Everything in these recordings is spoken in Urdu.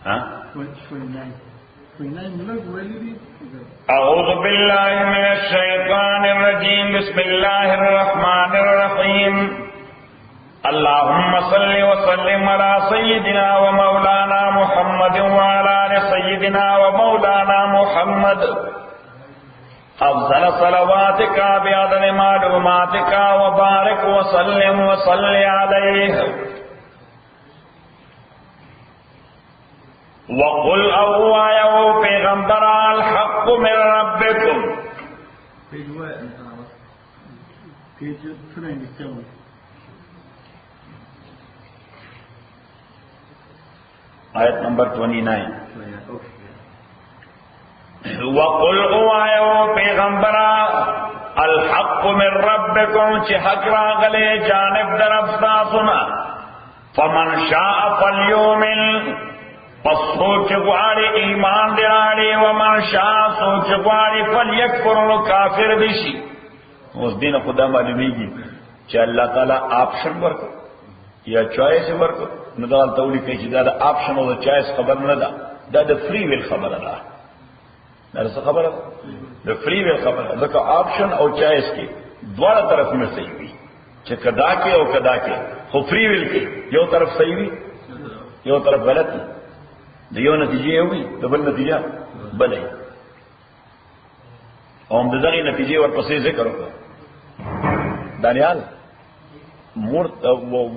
ها أعوذ بالله من الشيطان الرجيم بسم الله الرحمن الرحيم اللهم صل وسلم على سيدنا ومولانا محمد وعلى آل سيدنا ومولانا محمد أفضل صلواتك بعدد معلوماتك وبارك وسلم وصل عليه وقل أوایو پیغمبر الحق من ربكم آیت نمبر 29 وقل اوایو پیغمبر الحق من ربكم چه حق راغلے جانب درفتا سنا فمن شاء فلیومن پس سوچ غواړي ایمان دراړي ومن شاء سوچ غواړي فلیکفر نو کافر بشي. اوس دین خدا معلومیږي چې الله تعالی آپشن ورکړ یا چوائس ورکړ نو دا تولی کوي چې دا د آپشن او د چوائس خبر نه ده، دا د فری ویل خبره ده. دا څه خبره ده؟ د فری ویل خبره. ځکه آپشن او چوائس کې دواړه طرفونه صحیح وي چې کدا کې او کدا کې، خو فری ویل کې یو طرف صحیح وي یو طرف غلط وي، د یو نتیجه وي د بل نتیجه بلې، او هم د دغې نتیجې ورپسې ذکر وکړه. دانیال مور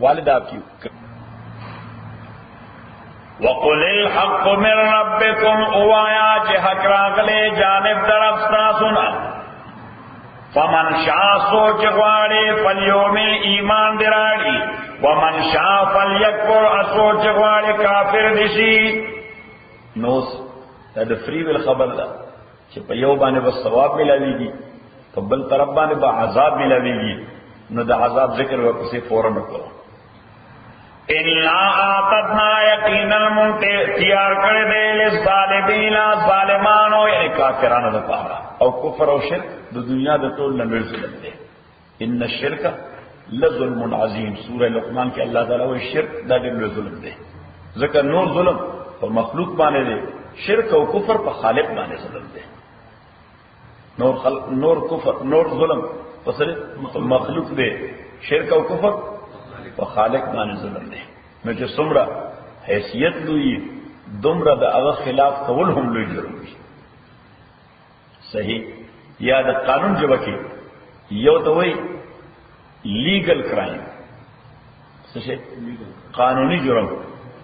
والد آپ کی وقل الحق من ربكم اوایا چې حق راغلے جانب درفتا سنا فمن شاء سوچ غواړي فلیومن ایمان دراړي ومن شاء فلیکفر سوچ غواړي کافر دشي. نوس دا د فری ویل خبر ده چې په یو باندې به ثواب ملاویږي په بل طرف باندې به عذاب ملاویږي، نو د عذاب ذکر ورپسې فوراً وکړو. الا اعتدنا یقینا تیار کړی دی للظالمین ظالمانو یعنی کافرانو لپاره، او کفر او شرک د دنیا د ټول نه لوی ظلم دی. ان الشرک لظلم عظیم. سورہ لقمان کې الله تعالی وایي شرک دا ډېر لوی ظلم دی. ځکه نور ظلم په مخلوق باندې دی، شرک او کفر په خالق باندې ظلم دی. نور کفر نور ظلم پس مخلوق دی، شرک او کفر په خالق باندې ظلم دی. نو چې څومره حیثیت لوی دومره د هغه خلاف کول هم لوی جرم دی. صحیح یا د قانون جبه کې یو ته وایي لیگل کرائم څه شي قانوني جرم،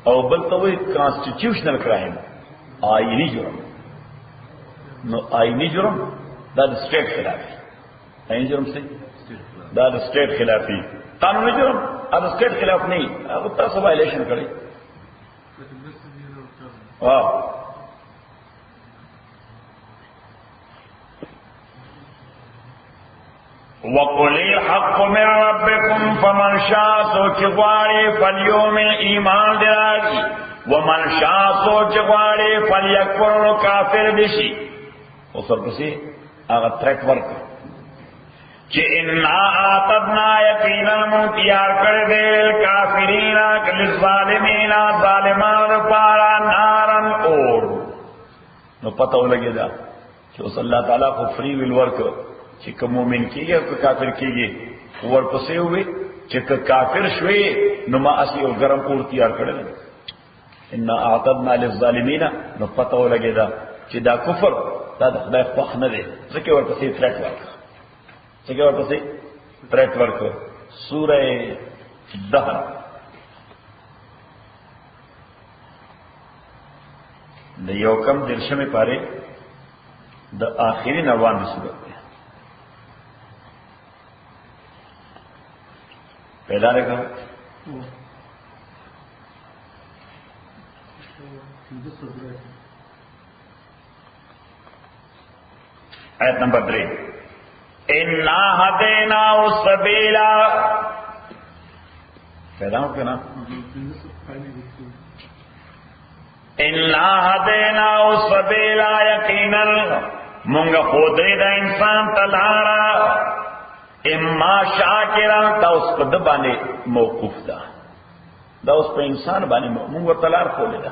او بل ته وایي کانسټیټیوشنل کرائم آئینی جرم. نو آئینی جرم دا د سټیټ خلاف دی. آئینی جرم سے دا د سټیټ خلافی، قانوني جرم دا سټیټ خلاف نه وي، هغه تاسو وایلیشن کړی. واو وقل الحق من ربكم فمن شاء سوچ غواړي فلیومن ایمان دراړي ومن شاء سوچ غواړي فلیکفر کافر بشي. اوس ورپسې هغه ترک ورکړه چې ان اعتدنا یقینا تیار کړی دی کافرین للظالمین ظالمانو لپاره نارن اور. نو پته ولګېده چې اوس الله تعالی خو فری ویل ورکړ چې که مؤمن کېږي او که کافر کېږي، ورپسې ووایي چې که کافر شوې نو ما اسی او ګرم اور تیار کړی دی. ان اعتدنا للظالمین، نو پته ولګېده چې دا کفر دا د خدای خوښ نه دی، ځکه ورپسې ترک ورکړه. څنګه ورپسې ترک ورکړه. سورہ دهر د یو کم درشمې پاره د آخري نوان د صورت ده پیدا رکھا. آیت نمبر 3 انا هدیناه السبیل پیدا ہو کیا نا انا هدیناه السبیل یقینا مونږ خودري د انسان تلارا اما شاکرا دا اوس په د باندې موقوف ده، دا اوس په انسان باندې مونږ تلار خولې ده.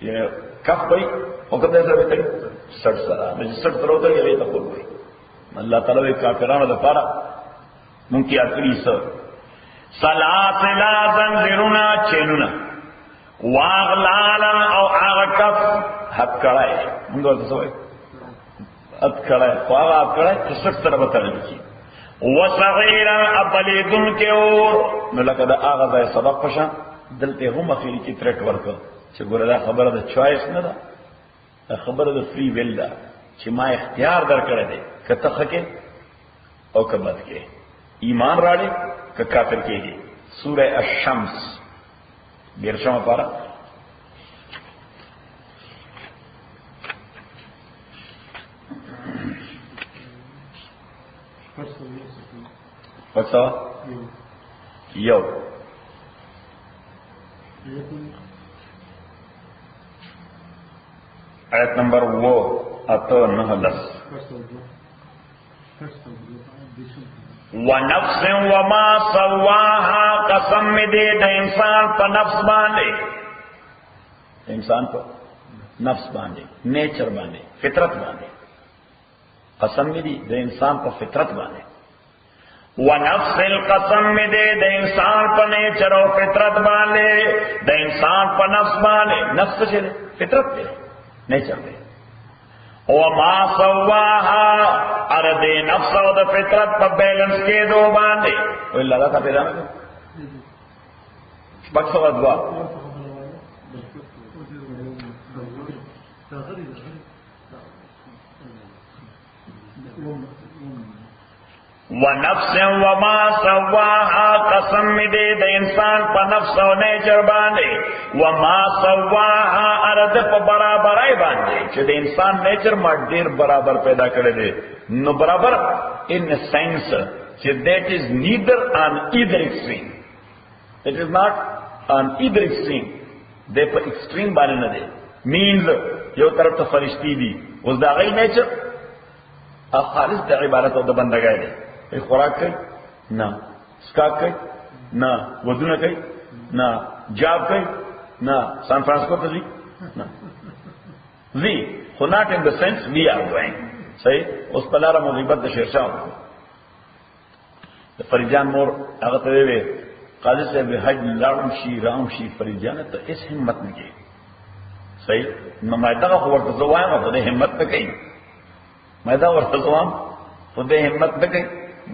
یہ کف بھائی وقت ایسا بھی تڑی 60 سرا میں 60 سرا ہوتا ہے یہ تقول ہوئی اللہ تعالیٰ ایک کافرانو دا پارا ممکی اکری سر سلاسلا زنزرنا چینونا واغلالا او آغا کف حد کڑائے منگو تو سوئے حد کڑائے خواہ حد کڑائے تو 60 سرا بتا لکی وصغیرا ابلیدن کے اور نو لکا دا آغا دا سبق پشا دلتے هم اخیری کی ترک ورکا چه گوره دا خبر دا چوائس ندا دا خبر دا فری ویل دا چه ما اختیار در کرده که تخکے او که بد کے ایمان راڑے که کافر کے گی سورہ الشمس بیرشم پارا پکسا یو آیت نمبر وہ اتو نہلس ونفس وما سواها قسم دے دا انسان پا نفس باندے انسان پا نفس باندے نیچر باندے فطرت باندے قسم دی دا انسان پا فطرت باندے ونفس القسم دے دا انسان پا نیچر و فطرت باندے دا انسان پا نفس باندے نفس چلے فطرت دے نیچر دے وما سواها ارد نفس و دا فطرت پا بیلنس کے دو باندے وہ اللہ تا پیدا نہ بک سوا دعا ونفس وما سواها قسم دے دا انسان پا نفس و نیچر باندے وما سواها ارد پا برابرائی باندے چھ دے انسان نیچر ما دیر برابر پیدا کرے دے نو برابر ان سائنس چھ that is neither on either extreme it is not on either extreme دے پا ایکسٹریم بانے نہ دے مینز یو طرف تا فرشتی دی اس دا غی نیچر اب خالص دا عبارت و دا بندگائی دے ایک خوراک کئی نا سکاک کئی نا ودونه کئی نا جاب کئی نا سان فرانسکو تا زی نا زی خو not in the sense we are going صحیح اس پلارا مغیبت دا شیرشاہ ہوتا دا فریجان مور اغتا دے وے قاضی صاحب حج لارم شی رام شی فریجان تا اس حمت نکی صحیح مائدہ کا خورت زوائم اور دے حمت نکی مائدہ ورت زوائم خود دے حمت نکی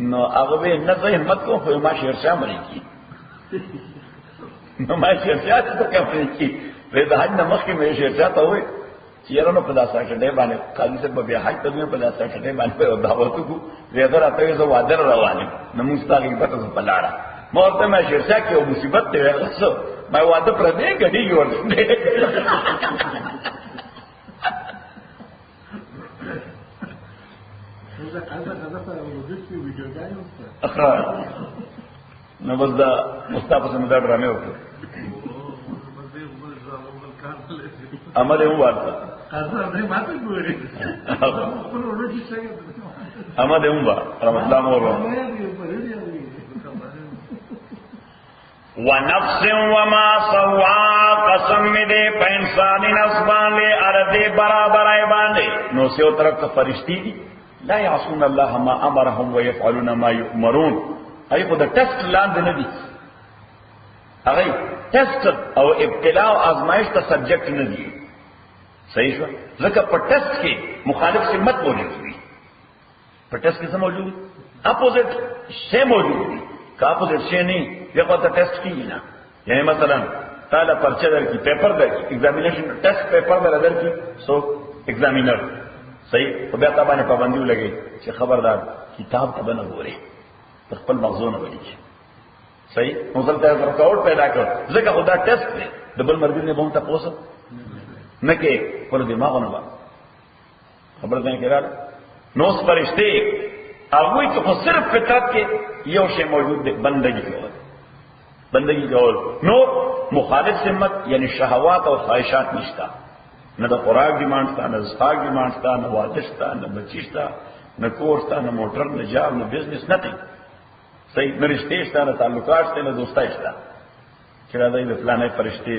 نو اغوی نظر حمد کو خوی ما شیرشاہ مری کی نو ما شیرشاہ تو کیا مری کی رید حج نمخ کی میرے شیرشاہ تو ہوئے چیرونو پدا ساٹھے بانے قاضی سے ببی حج تدویں پدا ساٹھے بانے پہ دعوتو کو ریدر آتا ہے سو وادر روانی نموستا کی پتا سو پلارا مورتا میں شیرشاہ کی وہ مصیبت تے غصو میں وادر پر دے گڑی کی ورد دے اخراج نو بس دا مصطفی سے مدار ڈرامے ہوتے عمل ہوں بات عمل ہوں بات رحمت اللہ مور ونفس وما سوا قسم دے پہ انسانی نفس باندے اردے برابر آئے باندے نو سیو طرف کا فرشتی دی لا يعصون الله ما امرهم ويفعلون ما يؤمرون اي خود ٹیسٹ لاند ندی اگئی ٹیسٹ او ابتلاء او آزمائش کا سبجیکٹ ندی صحیح شو ذکر پر ٹیسٹ کے مخالف سے مت موجود ہوئی پر ٹیسٹ کے سے موجود اپوزٹ سے موجود ہوئی کا اپوزٹ سے نہیں یہ خود ٹیسٹ کی نا یعنی مثلا تعالی پرچہ در کی پیپر در کی ایگزامینیشن ٹیسٹ پیپر در کی سو ایگزامینر صحیح تو بیا تابانے پابندیو لگے کہ خبردار کتاب تبا نہ بورے تخپل مغزو نہ بلی صحیح مسلطہ رکاوٹ پیدا کر ذکر خدا ٹیسٹ دے دبل مرگی نے بہنتا پوسا نہ کہ پر دماغ نہ با خبر دیں کہ نوس فرشتے آگوئی تو خود صرف فطرت کے یہ شے موجود دے بندگی کے اور بندگی کے اور نو مخالف سمت یعنی شہوات اور خواہشات نشتا نہ تو خوراک ڈیمانڈ تھا نہ اسفاق ڈیمانڈ تھا نہ وادش تھا نہ بچیش تھا نہ کورس تھا نہ موٹر نہ جاب نہ بزنس نتھنگ صحیح نہ رشتےش تھا نہ تعلقات تھے نہ دوستائش تھا چرا دائی فلانے فرشتے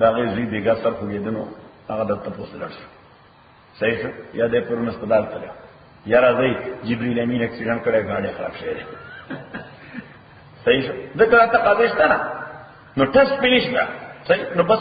دا غي زی دیګه سر خو یدنو هغه د تاسو لرسه صحیح شو یا د پرون استدال کړو یا راځي جبرئیل امین اکسیډنټ کړه غاډي خراب شوه صحیح شو دغه تقاضا شته نه نو ټیسټ فینیش دا صحیح نو بس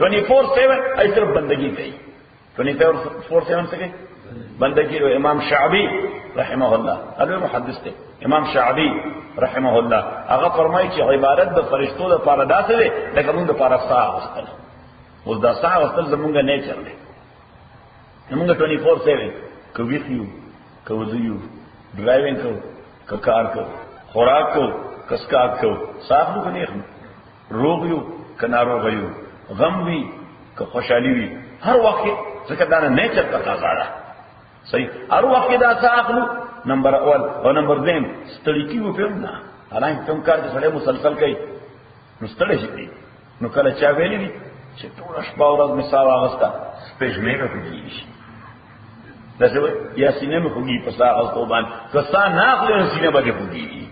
24/7 ای صرف بندگی کوي 24/7 سے بندگی رو امام شعبی رحمه الله هغه محدث ته امام شعبی رحمه الله هغه فرمایي چې عبادت د فرشتو لپاره داسې ده لکه موږ لپاره ساعه واستل اوس دا ساعه واستل زمونږ نه چلې موږ 24/7 کوي خيو کوزيو ډرایوینګ کو کار کو خوراک کو کسکار کو صاحب کو نه روغ یو کنارو غيو غم وی که خوشحالي وی هر وخت ځکه دا نه نیچر تقاضا ده صحیح هر وخت دا ساخلو نمبر اول او نمبر دیم ستړي کیو په نه حالانکه کوم کار چې سره مسلسل کوي نو ستړي شي نو کله چا ویلي دي چې ټول شپه ورځ مثال واغستا سپېژ مې په کوي شي دا څه یا سینې مې کوي په ساغ او باندې کسا ناخله سینې باندې کوي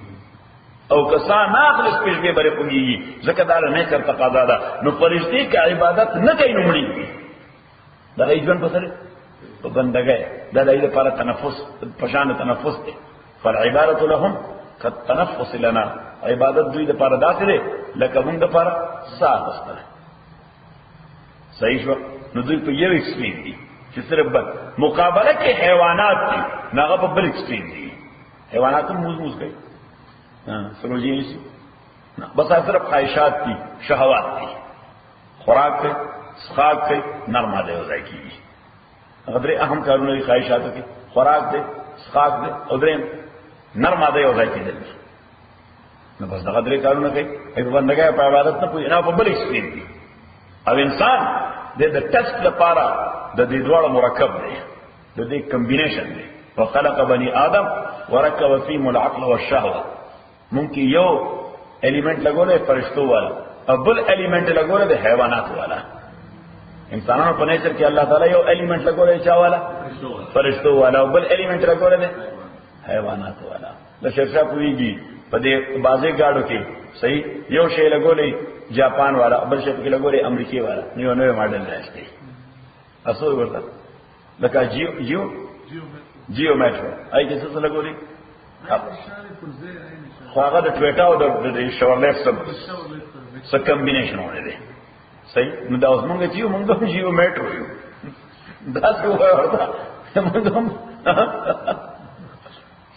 او کسا ناخله سپېژ مې باندې کوي ځکه دا نه کر تقاضا ده نو فرشتي کې عبادت نه کوي نو مړي دا ایجن په سره په بندګۍ دا د لپاره تنفس پشان تنفس دی فالعبادت لهم كالتنفس لنا عبادت دوی لپاره داسې ده لکه موږ لپاره ساه واستل صحیح شو نو دوی په یو ایکسټریم دي چې صرف بل مقابله کې حیوانات دي هغه په بل ایکسټریم دي حیوانات موز کوي سمجھیے اسی بس صرف خواہشات کی شہوات کی خوراک کے سخاک کے نرما دے ہو جائے کی ادھر اہم کارون کی خواہشات کی خوراک دے سخاک دے ادھر نرما دے ہو جائے کی دل میں بس ادھر کارون کی ایک بندگاہ پہ عبادت نہ کوئی نہ بڑی اسکرین دی اب انسان دے دا ٹیسٹ دا پارا دا دی دوڑا مرکب دے دا دی کمبینیشن دے وخلق بنی آدم ورکب فیم العقل والشہوہ ممکن یو ایلیمنٹ لگو لے فرشتوں والا اور بل ایلیمنٹ لگو لے حیوانات والا انسانوں پر نیچر کہ اللہ تعالیٰ یو ایلیمنٹ لگو لے چا والا فرشتوں والا اور بل ایلیمنٹ لگو لے حیوانات والا شرشا پوری گی پدے بازے گاڑو کے صحیح یو شے لگو لے جاپان والا بل شے کے لگو لے امریکی والا نیو نوے ماڈل رہتے اصول برتا لکا جیو میٹرو آئی کیسے سے لگو لے خواغه د ټویټا او د شاورلیټ سره کمبینیشن وړي دي صحیح نو دا اوس مونږ چې مونږ هم جیو میټرو یو دا څه ورته مونږ هم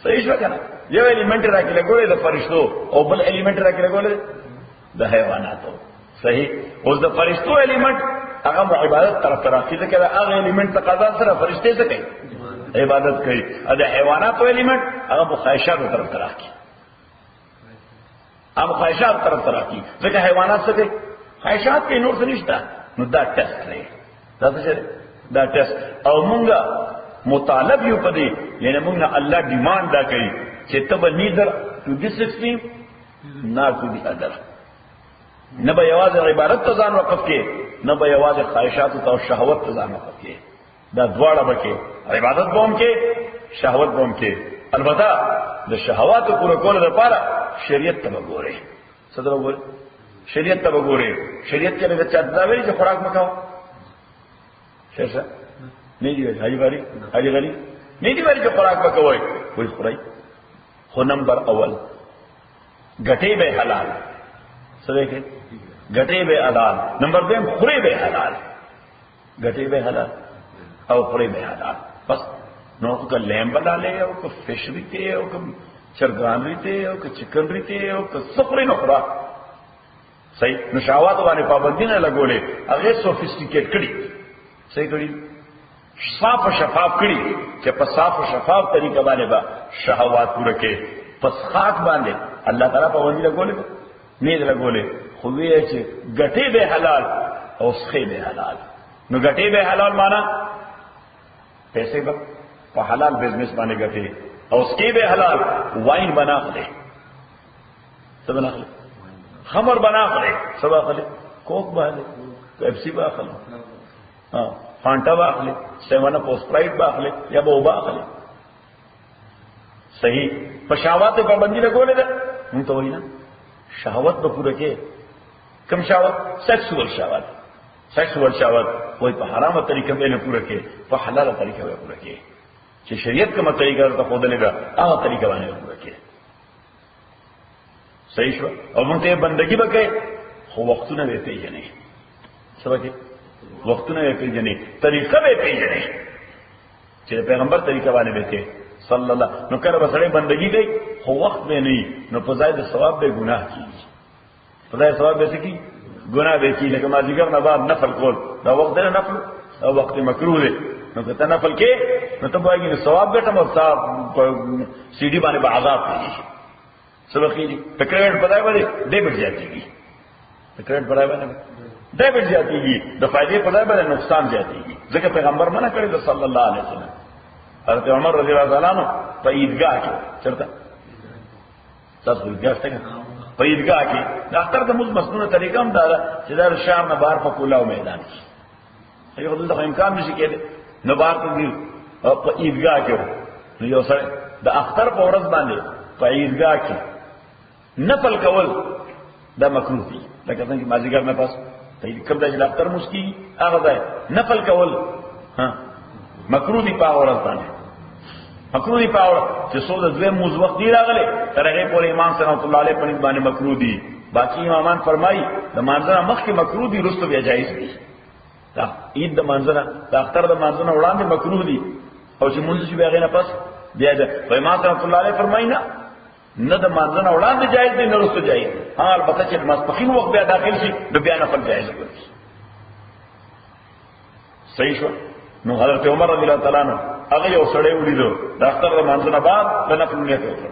صحیح شو کنه یو ایلیمنٹ راکې لګولې د فرشتو او بل ایلیمنٹ راکې لګولې د حیواناتو صحیح اوس د فرشتو ایلیمنٹ هغه عبادت طرف راکې ځکه هغه ایلیمنٹ تقاضا سره فرشته څه کوي عبادت کوي ا د حیواناتو ایلیمنٹ هغه خواہشات طرف راکې اب خواہشات طرف راکې ځکه حیوانات څه کوي خواہشات کې نور څه نشته نو دا ټیسټ دی دا ټیسټ او مونږه مطالب یو پدې یعنی مونږ الله ډیماند دا کوي چې تب neither to this extreme not to the other نه به یوازې عبادت ته ځان وقف کې نه به یوازې خواہشات او شهوت ته ځان وقف کې دا دواړه بکې عبادت بوم کې شهوت بوم کې البته د شهوات پوره کول لپاره شریعت ته وګورئ څه ته وګورئ شریعت ته وګورئ شریعت کې د چا دا ویلي چې خوراک مکاو څه نه دی حاجی باری نه دی ویلي چې خوراک مکوئ کوئی خورای خو نمبر اول غټي به حلال سره کې غټي به حلال نمبر 2 خوري به حلال غټي به حلال او خوري به حلال بس نو کو لیم بنا لے او کو فش ریتے او کو چرگان ریتے او کو چکن ریتے او کو سفری نخرا صحیح نشاوات باندې پابندی نه لګولې هغه سوفیسټیکیټ کړي صحیح کړي صاف او شفاف کړي چې په صاف او شفاف طریقه باندې با شهوات پوره کې پس خاک باندې الله تعالی پابندی لګولې نه لګولې خو وی چې غټي به حلال او سخي به حلال نو غټي به حلال معنا پیسې به په حلال بزنس باندې غټي او سکي به حلال واین بنا خله څه بنا خله خمر بنا خله سبا خله کوک باندې پیپسی با خله فانټا با خله سیوانا پوسپرایټ با خله یا به وبا خله صحیح په شهوات پابندی لګولې ده مونږ ته وینا شهوت به پوره کې کم شهوت سیکسوال شهوت سیکسوال شهوت وای په حرامه طریقه باندې پوره کې په حلاله طریقه باندې پوره کې چې شریعت کومه طریقه ته خودلې ده هغه طریقه باندې پوره کې صحیح شو او موږ ته بندگی وکړي خو وختونه به پیژنې سبا کې وختونه به پیژنې طریقه به پیژنې چې پیغمبر طریقه باندې به کې صلی الله نو کله به سړی بندگی کوي خو وخت به نه نو په ځای د ثواب به ګناه کیږي په ځای ثواب به څه کی ګناه به کیږي لکه ما ذکر نه بعد نفل کول دا وخت نه نفل او وخت مکروه دی نو که ته نفل کې نو ته وایي نو ثواب به تم او ثواب سی ډي باندې به عذاب کیږي سبا کیږي تکرار په ځای باندې ډېر زیاتېږي تکرار په ځای باندې ډېر زیاتېږي د فائدې په ځای باندې نقصان زیاتېږي ځکه پیغمبر منع کړی دی صلی الله علیه وسلم حضرت عمر رضی الله تعالی عنہ په عیدګاه کې چرته تاسو عیدګاه څنګه په عیدګاه کې د اختر د موږ مسنونه طریقه هم دا چې د شهر نه بهر په کولاو میدان کې هغه دلته امکان نشي کېده نو بهر ته دی په عیدګاه کې نو یو سره د اختر په ورځ باندې په عیدګاه کې نفل کول دا مکروه دي لکه څنګه چې مازیګر نه پاس کوم د اختر مسکی هغه ځای نفل کول ها مکروه دي په ورځ باندې مکروه دی پاور چې څو د دوی موز وخت دی راغله تر هغه پورې امام صلی الله علیه وسلم باندې مکروه دي باقی امامان فرمایي د مانځنه مخکې مکروه دي رستو بیا جایز دي دا عید د مانځنه د اختر د مانځنه وړاندې مکروه دي او چې مونږ چې بیا غنه پس بیا د امام صلی الله علیه فرمایي نه د مانځنه وړاندې جایز دي نه رستو جایز ها البته چې ماسپخین وخت بیا داخل شي د بیا نفل جایز وي صحیح شو نو حضرت عمر رضی الله تعالی عنہ هغه یو سړی ولیدو د اختر د مانځنه بعد د نفل نیت وکړ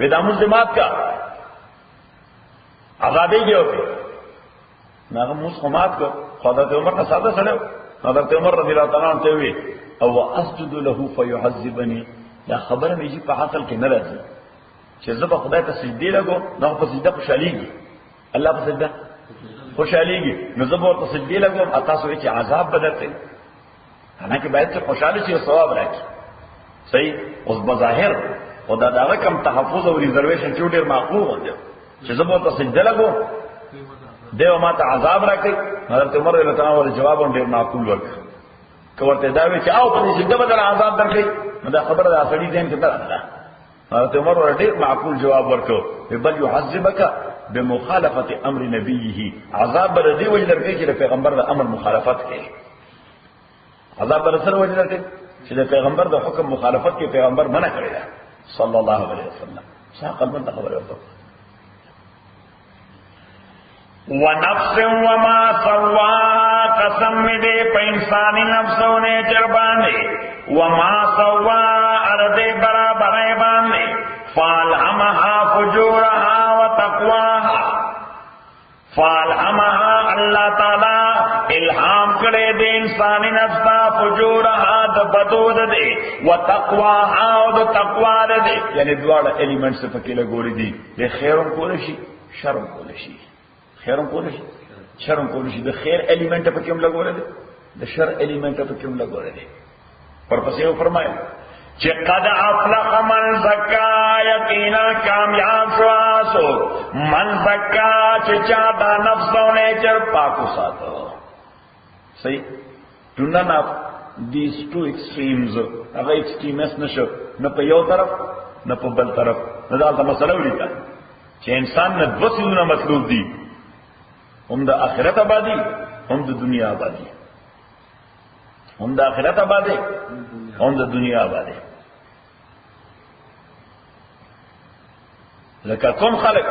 ودا مسلمات کا آزادی دی اوته ناغه مسلمات کو حضرت عمر کا ساده سره حضرت عمر رضی الله تعالی عنہ ته وی او اسجد له فيعذبني دا خبره میږي په حاصل کې نه راځي چې زه په خدای ته سجدي لګو نو په سجده خوشاليږي الله په سجده خوشاليږي نو زه به ورته سجدي لګوم تاسو چې عذاب بدرته حالانکه باید ته خوشاله شي او ثواب راکړي صحیح اوس بظاهر او دا دغه کم تحفظ او ریزرویشن چې ډېر معقول دی چې زه به ورته سجده لګوم دیو ما ته عذاب راکړي حضرت عمر رضی الله عنه جواب ډېر معقول ورکړ کوته دا وی چې او په سجده بدل عذاب درکړي نو دا خبره د اصلي دین کې ده حضرت عمر ډېر معقول جواب ورکړ بل يعذبك بمخالفه امر نبيه عذاب بردی وجه درکې چې پیغمبر د امر مخالفت کوي عذاب برسر وجه درکې چې پیغمبر د حکم مخالفت کې پیغمبر منع کړی دی صلی الله علیه وسلم صح قلبن خبر ورته ونفس وما سوا قسم دې په انساني نفسونه چربانه وما سوا ارده برابر باندې فالهمها فجورها وتقواها فالهمها الله تعالی الهام کړي د انساني نفس ته فجورها د بدود دي وتقواها او د تقوا دي یعنی دواړه الیمنټس په کې لګوري دي د خیرم کول شي شرم کول شي خیرم کول شي شرم کول شي د خیر الیمنټ په کې هم لګوري دي د شر الیمنټ په کې هم لګوري دي پرپسې فرمایي چې قد افلح من زکا یقینا کامیاب شو من زکا چې چا دا نفسونه چر پاکو ساتو صحیح do none of these two extremes هغه extremes نشو نه په یو طرف نه په بل طرف نه دا مسله ولیکه چې انسان نه دوه څیزونه مطلوب دي هم د آخرت آبادی هم د دنیا آبادی هم د آخرت آبادی هم د دنیا آبادی لکه کوم خلق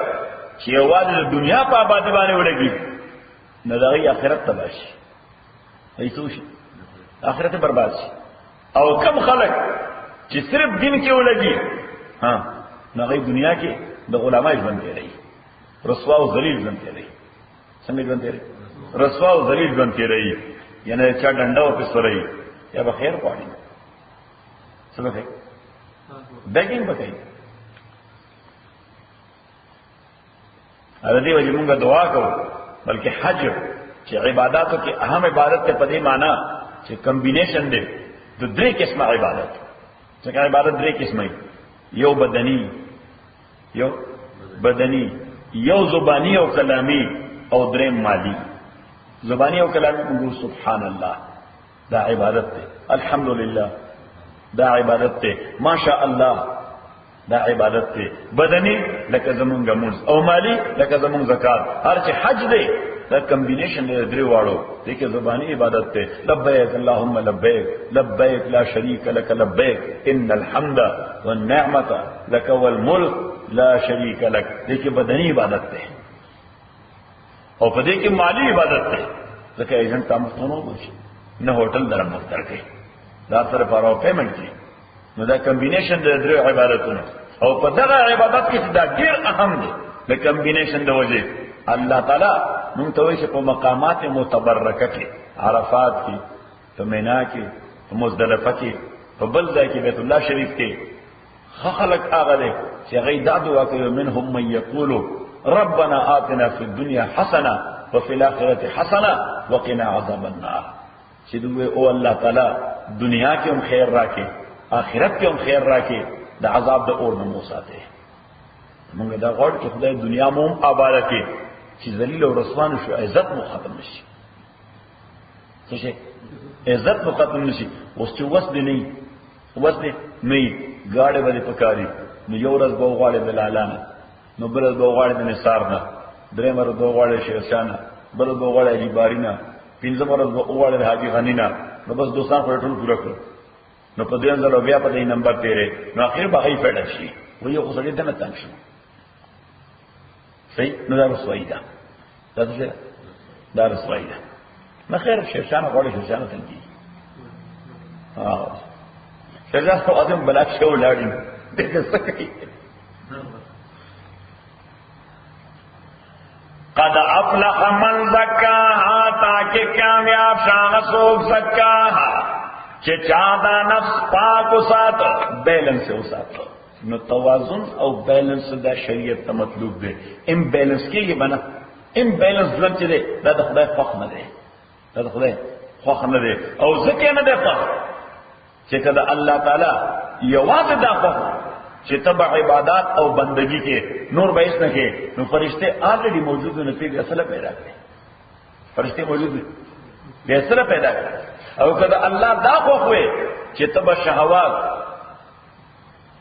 چې یوازې د دنیا په آبادی باندې ولګي نه دغه آخرت تباہ شي ایسو شي آخرت برباد شي او کم خلق چې صرف دین کې ولګي ها نه دنیا کې د علماء ژوند کوي رسوا او ذلیل ژوند کوي څنګه ژوند کوي رسوا او ذلیل ژوند کوي یعنی چا ډنډا او پسوري یا به خیر پاړي څه به بیګینګ وکړي هغه دی چې موږ دعا کوو بلکې حج چې عبادتو کې اهم عبادت ته په دې معنی چې کمبینیشن دی د درې قسمه عبادت څنګه عبادت درې قسمه یو بدني یو بدني یو زبانی او کلامی او دریم مالی. زبانی او کلامی موږ سبحان الله دا عبادت ده، الحمدلله دا عبادت ده، ماشاء الله دا عبادت ده. بدنی لکه زمونږ مونږ او مالی لکه زمونږ زکات. هر چې حج ده دا کمبینیشن دی درې واړو دغه زبانی عبادت ته. لبیک اللهم لبیک لبیک لا شریک لك لبیک ان الحمد والنعمت لك والملك لا شریک لك. دغه بدنی عبادت ته او په دې کې مالی عبادت ته. ځکه ایجنټ تاسو ته وایي نه هوټل درم درکې دا سره پاره پیمنٹ کی نو دا کمبینیشن د درې عبادتونو او په دغه عبادت کې دا ډیر اهم دی. د کمبینیشن د وجه الله تعالی نو ته وایي چې په مقامات متبرکه کې عرفات کې په مینا کې په مزدلفه کې په بل ځای کې بیت الله شریف کې خلق هغه دی چې غي دا دعا کوي منهم من یقول ربنا آتنا فی الدنيا حسنه وفي الاخره حسنه وقنا عذاب النار. چې دوی او الله تعالی دنیا کې هم خیر راکې آخرت کې هم خیر راکې د عذاب د اور نه مو ساتي. موږ دا غوړ چې خدای دنیا مو هم آباد کړي چې ذلیل او رسوان شو عزت مو ختم نشي. څه شي عزت مو ختم نشي. اوس چې وس دې نه وس دې نه گاڑی باندې پکاري نو یو ورځ به غواړي د لالانه نو بل ورځ به غواړي د نثار نه دریم ورځ به غواړي شیرشانه بل ورځ به غواړي علی بارینا پنځم ورځ به غواړي حاجی غنینا نو بس دوستان په ټول پورا کړ نو په دې ځل بیا په دې نمبر تیرې نو اخر به غي پیدا شي و یو خو سړی دنه تنګ شو. صحیح نو دا رسوایی ده دا رسوایی ده. نه خیر شیرشانه غواړي شیرشانه تنګي شجاع خو ادم بلاک شو لاړی دغه سکی. قد افلح من زکاها تاکہ کامیاب شاہ سوک زکاها چې چا دا نفس پاک وسات بیلنس وسات. نو توازن او بیلنس دا شریعت ته مطلوب دی. ام بیلنس کېږي بنا ام بیلنس ځل چې دی دا د خدای خوښ نه دی دا د خدای خوښ نه دی او ځکه نه دی خوښ چې کله الله تعالی یوازې دا خوښ چې تبع عبادت او بندگی کې نور بیس نه کې نو فرشتے آلریډي موجود نه پیږي اصله پیدا کړي. فرشتے موجود دي اصله پیدا کړي او کله الله دا خوښ وي چې تبع شهوات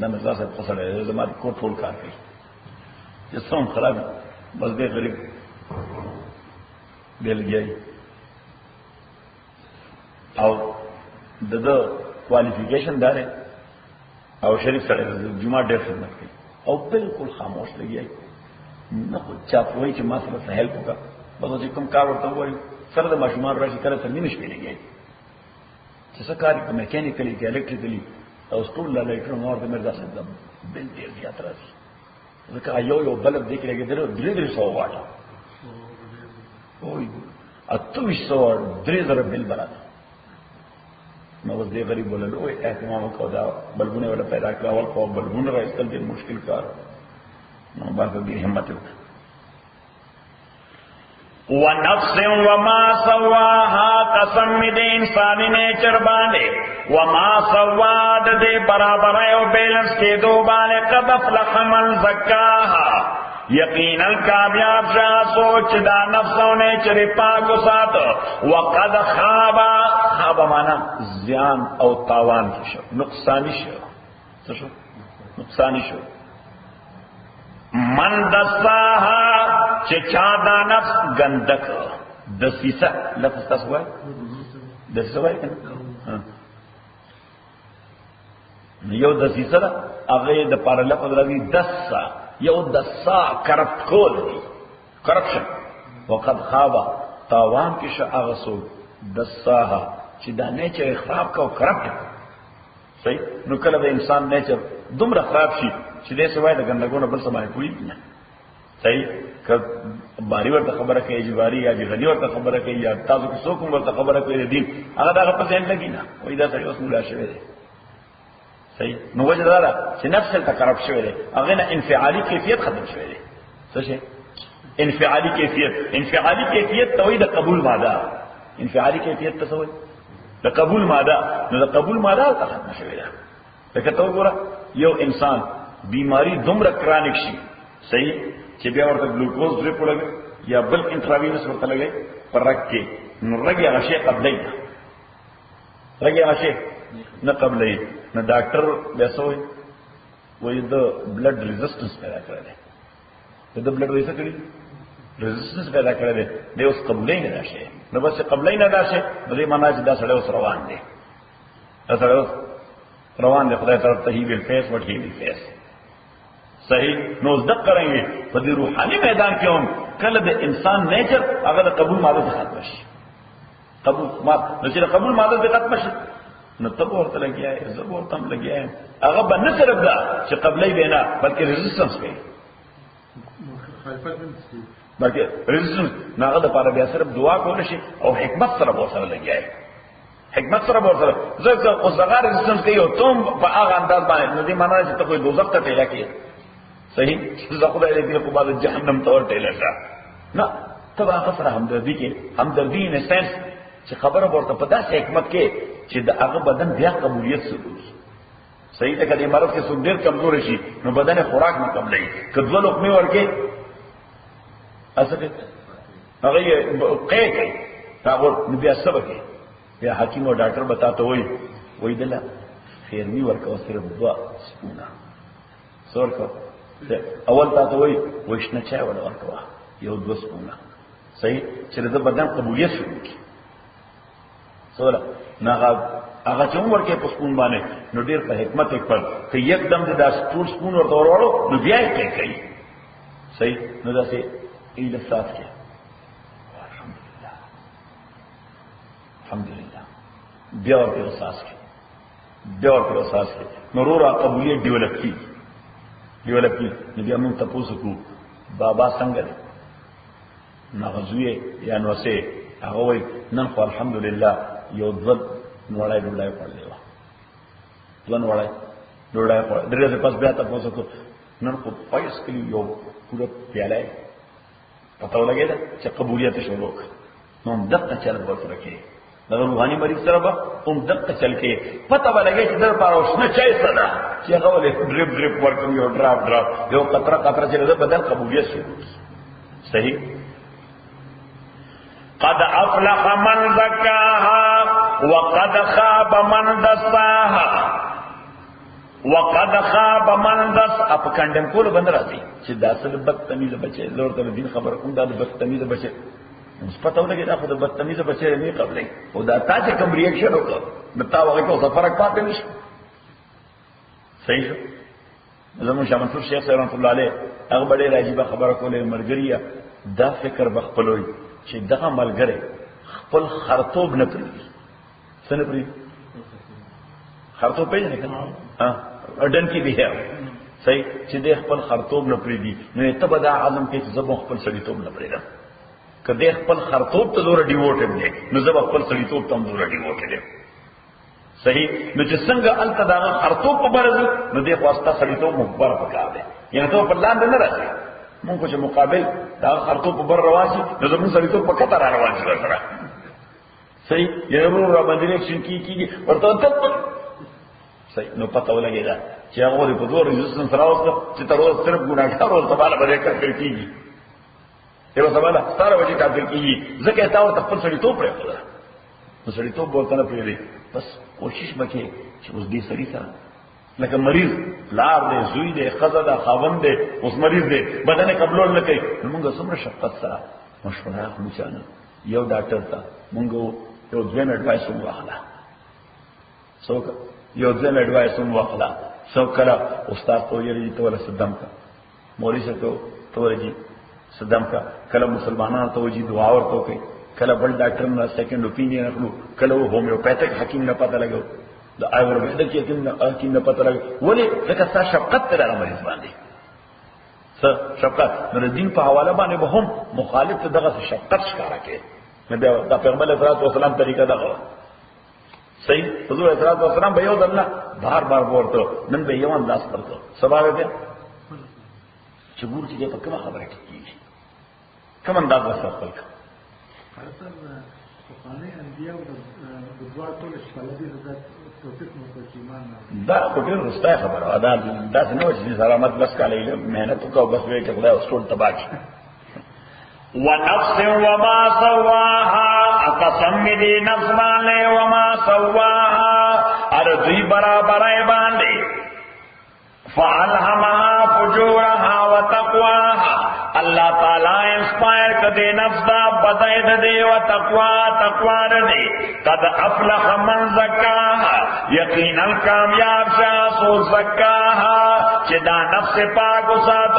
دا مثلا څه فصل دی زما کو ټول کار کوي چې څوم خراب بس دې غریب بیل گئی او دغه کوالیفیکیشن دار او شریف سره جمعه ډېر خدمت کوي او بالکل خاموش لګي نه خو چا وایي چې ما سره هیلپ وکړه بس چې کوم کار ورته وایي سره د ماشومان راشي کله تر نیمه شپې لګي چې څه کار کوي میکانیکلی کې الکتریکلی او سټول لا لایټر نور د مرزا صاحب بل ډېر زیات راځي ځکه یو بلب دې کې لګي درې سو واټه وای اته وسو درې زره بل بلد نو اوس دې غریب ولله او اهتمام کو دا بلبونه ولا پیدا کړه او کو بلبونه راځل دې مشکل کار نو باندې دې همت وکړه. ونفس وما سواها قسم دې انسان نیچر باندې وما سوا دې برابر او بیلنس کې دوه باندې قد افلح من زکاها یقینا کامیاب شاہ سوچ دا نفسوں نے چری پاک ساتھ وقد خواب مانا زیان او تاوان کی شو نقصانی شو نقصانی شو. من دساها چچا دا نفس گندک دسیسا لفظ تسوائی دسوائی کنا یو دسیسا دا اغیر دا پار لفظ رضی دسا یو دسا کرپٹ کول دی کرپشن وقد خوابا تاوان کی شا اغسو دساها چی دا نیچر خراب کا و کرپٹ صحیح نو کله دا انسان نیچر دومره خراب شي چې دې سوای د ګندګونو بل سمای کوي نه صحیح ک باری ورته خبره کوي جواری یا غنی ورته خبره کوي یا تاسو کو څوک ورته خبره کوي دین هغه دا په ځین لګی نه وای دا سړی اوس مولا شوی دی صحیح نو وجه دا چې نفس ته کرپ شوی دی هغه نه انفعالی کیفیت ختم شوی دی څه شي انفعالی کیفیت توحید قبول ماده انفعالی کیفیت تصور د قبول ماده نو د قبول ماده ختم شوی دی لکه ته وګوره یو انسان بیماری دومره کرانیک شي صحیح چې بیا ورته ګلوکوز ډریپ ولګي یا بل انټراوینس ورته لګي پر رګ کې نو رګ یې هغه شی قبلوي رګ یې هغه شی نه قبلوي نو ډاکټر بیا څه وایي وایي د بلډ ریزسټنس پیدا کړی دی د بلډ وایي څه کړي ریزسټنس پیدا کړی دی دی اوس قبلوي نه دا شی نو بس قبلوي نه دا شی د دې معنا چې دا سړی اوس روان دی دا سړی اوس روان دی خدای طرف ته هی ویل فیس وټ هی ویل فیس صحیح نو زده کریں گے په دې روحاني میدان کې هم کله د انسان نیچر هغه د قبول ماده ختم شي قبول ما نو چې قبول ماده ختم شي نو تب ورته لګیا ہے زه ورته لګیا ہے هغه به نه صرف دا چې قبلې بینا بلکې ریزسټنس کوي بلکې ریزسټنس هغه د پاره بیا صرف دعا کول شي او حکمت سره به سره لګیا ہے حکمت سره به سره زه او صغار ریزسټنس کوي او تم په هغه انداز باندې نو دې معنا چې ته کوئی دوزخ ته پیدا کیږي صحیح زه خدای دې په بعد جهنم ته ورته لږه نه تبا خسر همدردی کې همدردی ان سنس چې خبره ورته په داسې حکمت کې چې د هغه بدن بیا قبولیت سلوس صحیح ته کله مرض کې څو ډیر کمزور شي نو بدن خوراک نه قبلای کله لقمه ورکه اسکه هغه کې کوي هغه بیا سبق بیا حکیم او ډاکټر بتاته وای دله خیرنی ورکو صرف 2 سپونه سور کو اول تاسو وښنه چا ولا ورکوا یو 2 سپونه صحیح چې د بدن قبولیت شروع کی سوال نه هغه چې عمر کې په سپون باندې نو ډیر په حکمت یک پر چې یکدم د ټول سپون ورته ورولو نو بیا یې کوي صحیح نو دا سه ایله سات کې الحمدلله بیا ورته اساس کې نورو قبولیت ډیولپ کی نبی امون تاسو کو بابا څنګه دی نغزوی یا نو سه هغه وای نن خو الحمدلله یو ځل نوړای پړلې و ځل نوړای پړ درې پس بیا تاسو کو نن خو پایس کې یو پورا پیاله پته ولګی دا چې قبولیت شروع نو دقه چل ورته کې دا روحاني مریض سره به دقه چل کې پته ولګی چې در پاره وشنه چای صدا چې هغه ولې ډریپ ورکوم یو ډراپ یو قطره چې د بدن قبولیت شروع صحیح قد افلح من زکاها وقد خاب من دساها اپ کندم کول بند راځي چې داسل بدتمیز بچي لور ته دین خبر کوم دا بدتمیز بچي اوس پته ولګي دا خو د بدتمیز بچي نه قبلې او دا تاسو کوم ریاکشن وکړ نتا وګورئ کوم فرق پاتې نشي صحیح زمون شاه منصور شیخ رحمت الله علیه هغه ډېر عجیب خبره کوله مرګریا دا فکر بخپلوي چې دغه ملګری خپل خرطوب نه پری څنګه پری خرطوب پیژنې کنه اډن کې دی صحیح چې د خپل خرطوب نه پری دي نو ته به دا عزم کې چې زبون خپل سړیتوب نه پری دا کله خپل خرطوب ته ډور ډیوټډ دی نو زب خپل سړیتوب ته ډور ډیوټډ دی صحیح نو چې څنګه الته دا خرطوب په برز نو د خواسته سړیتوب مخبر پکار دی یعنی ته په لاندې نه راځي مونږ چې مقابل دا خرطوب په بر رواسي نو زموږ سړیتوب په کتر روان شي سره صحیح یې ورو را باندې ریاکشن کیږي ورته ته صحیح نو پته ولګی دا چې هغه په دوه ریزستنس راوځي چې تر اوسه صرف ګناګار او سباله باندې کار کوي یو سباله ستاره وجه کار کوي ځکه تا ورته خپل سړیتوب پرې کړل نو سړیتوب ورته نه پیری بس کوشش وکړي چې اوس دې سړی سره لکه مریض لار دې زوی دې خزه ده خاوند دې اوس مریض دې بدن قبول نه کوي موږ څومره شفقت سره مشوره کوو یو ډاکټر ته موږ یو ځین اډوایس واخلا څوک یو ځین اډوایس واخلا څوک کله استاد ته یې ته ولا صدام کا مولوی ته ته ورجی صدام کا کله مسلمانانو ته وجي دعا ورته کوي کله بل ډاکټر نه سیکنډ اوپینین اخلو کله هومیوپیتھک حکیم نه پته لګو دا آیورویدک حکیم نه پته لګو ولی ځکه ستا شفقت تر هغه مریض باندې څه شفقت نو دین په حواله باندې به هم مخالف دغه شفقت ښکارا کوي نو دا پیغمبر علیه السلام طریقه دغه صحیح حضور علیه السلام به یو دلته بار ورته نن به یو انداز پرته سبا به چې ګور چې په کومه خبره کې کوم انداز وسه خپل دا کوټیر رسته خبره ده دا څنګه چې سلامت بس کاله مهنت وکاو بس وی چې خدای اوس ټول تباہ کړي. ونفس وما سواها قسم دې نفس باندې وما سواها ارضی برابر باندې فالهمها فجورها وتقواها اللہ تعالی انسپائر کدے نفس دا بداید دے و تقوا دے قد افلح من زکاها یقینا کامیاب شاہ سو زکاها چدا نفس پاک سات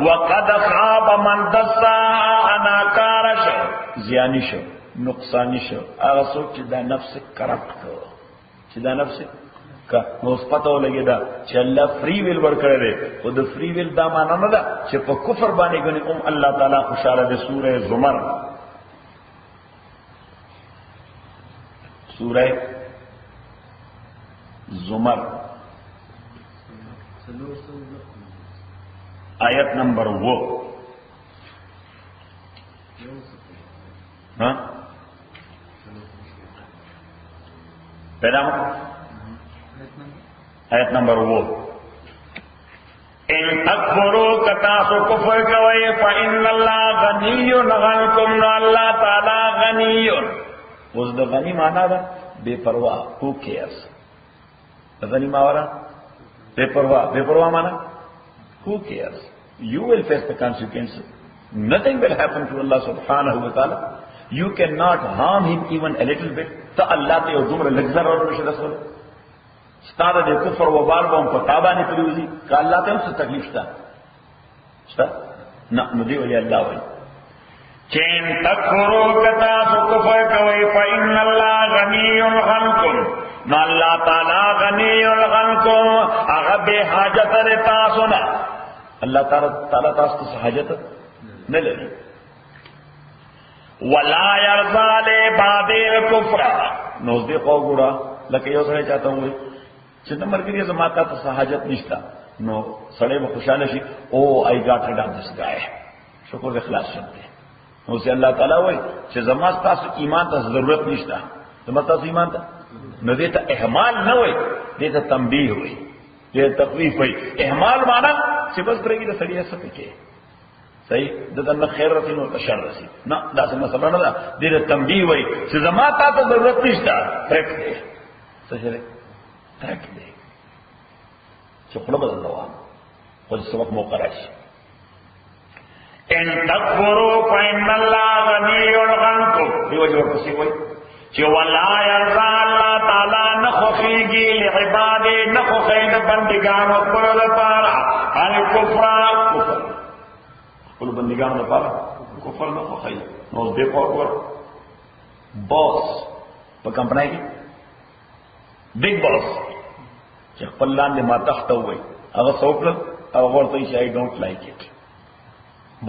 وقد خاب من دساها اناکارش زیانی شو نقصانی شو اغسو چدا نفس کرپٹ کرو چدا نفس نو اس پتہ لگے دا چې الله فری ویل ورکړی دی خو د فری ویل دا معنا نه ده چې په کفر باندې غني الله تعالی خوشاله ده. سوره زمر آیت نمبر 2 ہاں پیدا آیت نمبر 2 ان تکفروا کتاسو کفر کوئی فإن اللہ غنی عنکم اللہ تعالی غنی. اس دا غنی مانا دا بے پرواہ who cares. غنی مانا بے پرواہ مانا who cares. You will face the consequences. Nothing will happen to Allah subhanahu wa ta'ala. You cannot harm him even a little bit. تا اللہ تے دمر لگزر اور رشد رسول ستاره د کفر و بار بم پتابانی پریوزی که الله ته څه تکلیف شته نه نو دی ولی الله وی چین تکفروا کتا سو کفر کوي فإن الله غنی عنکم نو الله تعالی غنی عنکم هغه به حاجت لري تاسو نه الله تعالی تاسو ته حاجت نه لري. ولا يرضى لعباد الكفر نو دې وګوره لکه یو سره چاته وي چې د مرګري زماته ته حاجت نشتا نو سړی به خوشاله شي او I got rid of this guy شکر اخلاص شته نو چې الله تعالی وایي چې زما تاسو ایمان ته ضرورت نشتا زما تاسو ایمان ته نو دې ته اهمال نه وایي دې ته تنبیه وایي دې تخفیف وایي. اهمال معنا چې بس پرېږي د سړی څه پکې صحیح دغه خیر رسي نو شر رسي نه دا څنګه سبب نه ده دې ته تنبیه وایي چې زما ته ضرورت نشتا پرېږ دې څه ترک دے چې خپل بدل نو خو سبق موقع راشي. ان تکفروا فإن الله غنی عنکم دیو جو پسې وایي چې ولا يرضى الله تعالی نه خوښيږي لعباد نه خوښي د بندګانو خپل لپاره الکفر خپل بندګانو لپاره کفر نه خوښي نو دې په اور باس په کمپنۍ کې بگ باس چې خپل لاندې ما تخته وای هغه څوک او ورته چې I don't like it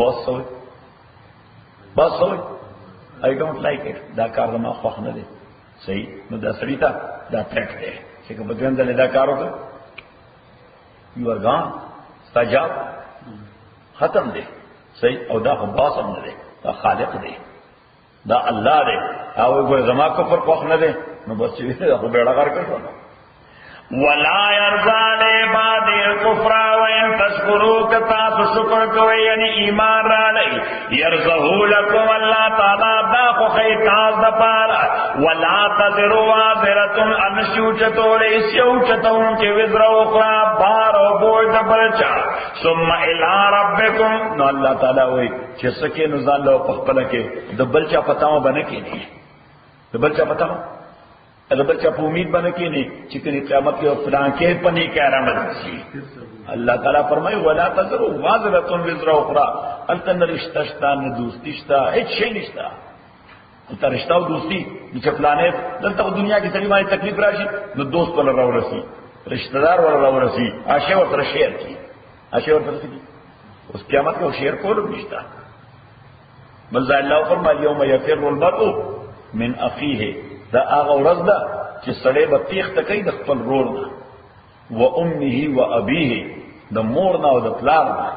boss سوې boss سوې I don't like it دا کار ما خوښ نه دی صحیح نو دا سړی ته دا ترک دی چې کوم بدن دلته دا کار وکړ you are gone سجاب ختم دی صحیح او دا خو باس هم نه دی دا خالق دی دا الله دی او ګور زما کفر خوښ نه دی نو بس چې دا خو بیړه کار کړو. ولا يرضى لعباد الكفر وان تشكروا كتاسو شکر کوي یعنی ایمان را لئی يرزه لكم الله تعالی دا خو خیتاز د پاره ولا تذر وازره ان شوچتو لیسوچتو چې وزرو خرا بار او بوج د برچا ثم الى ربكم نو الله تعالی وای چې سکه نو ځاله په خپل کې د بلچا پتاو باندې کې نه د بلچا پتاو بچہ په امید باندې کې نه چې کله قیامت کې فلان کې پني کې آرامت شي. الله تعالی فرمایي ولا تذروا وازره وزر اخرى انت رشتہ نه دوستی شتا هیڅ شي نشتا ته رشتہ او دوستی چې پلانې دلته دنیا کې سړي باندې تکلیف راشي نو دوست ولا راورسي رشتہ دار ولا راورسي عاشق ورته شیر کی عاشق ورته کی اوس قیامت کې شیر کول نشتا. بل الله فرمایي یوم یفر المرء من اخیه دا هغه ورځ ده چې سړی به تیښته کوي د خپل ورور نه و امه و ابيه د مور نه او د پلار نه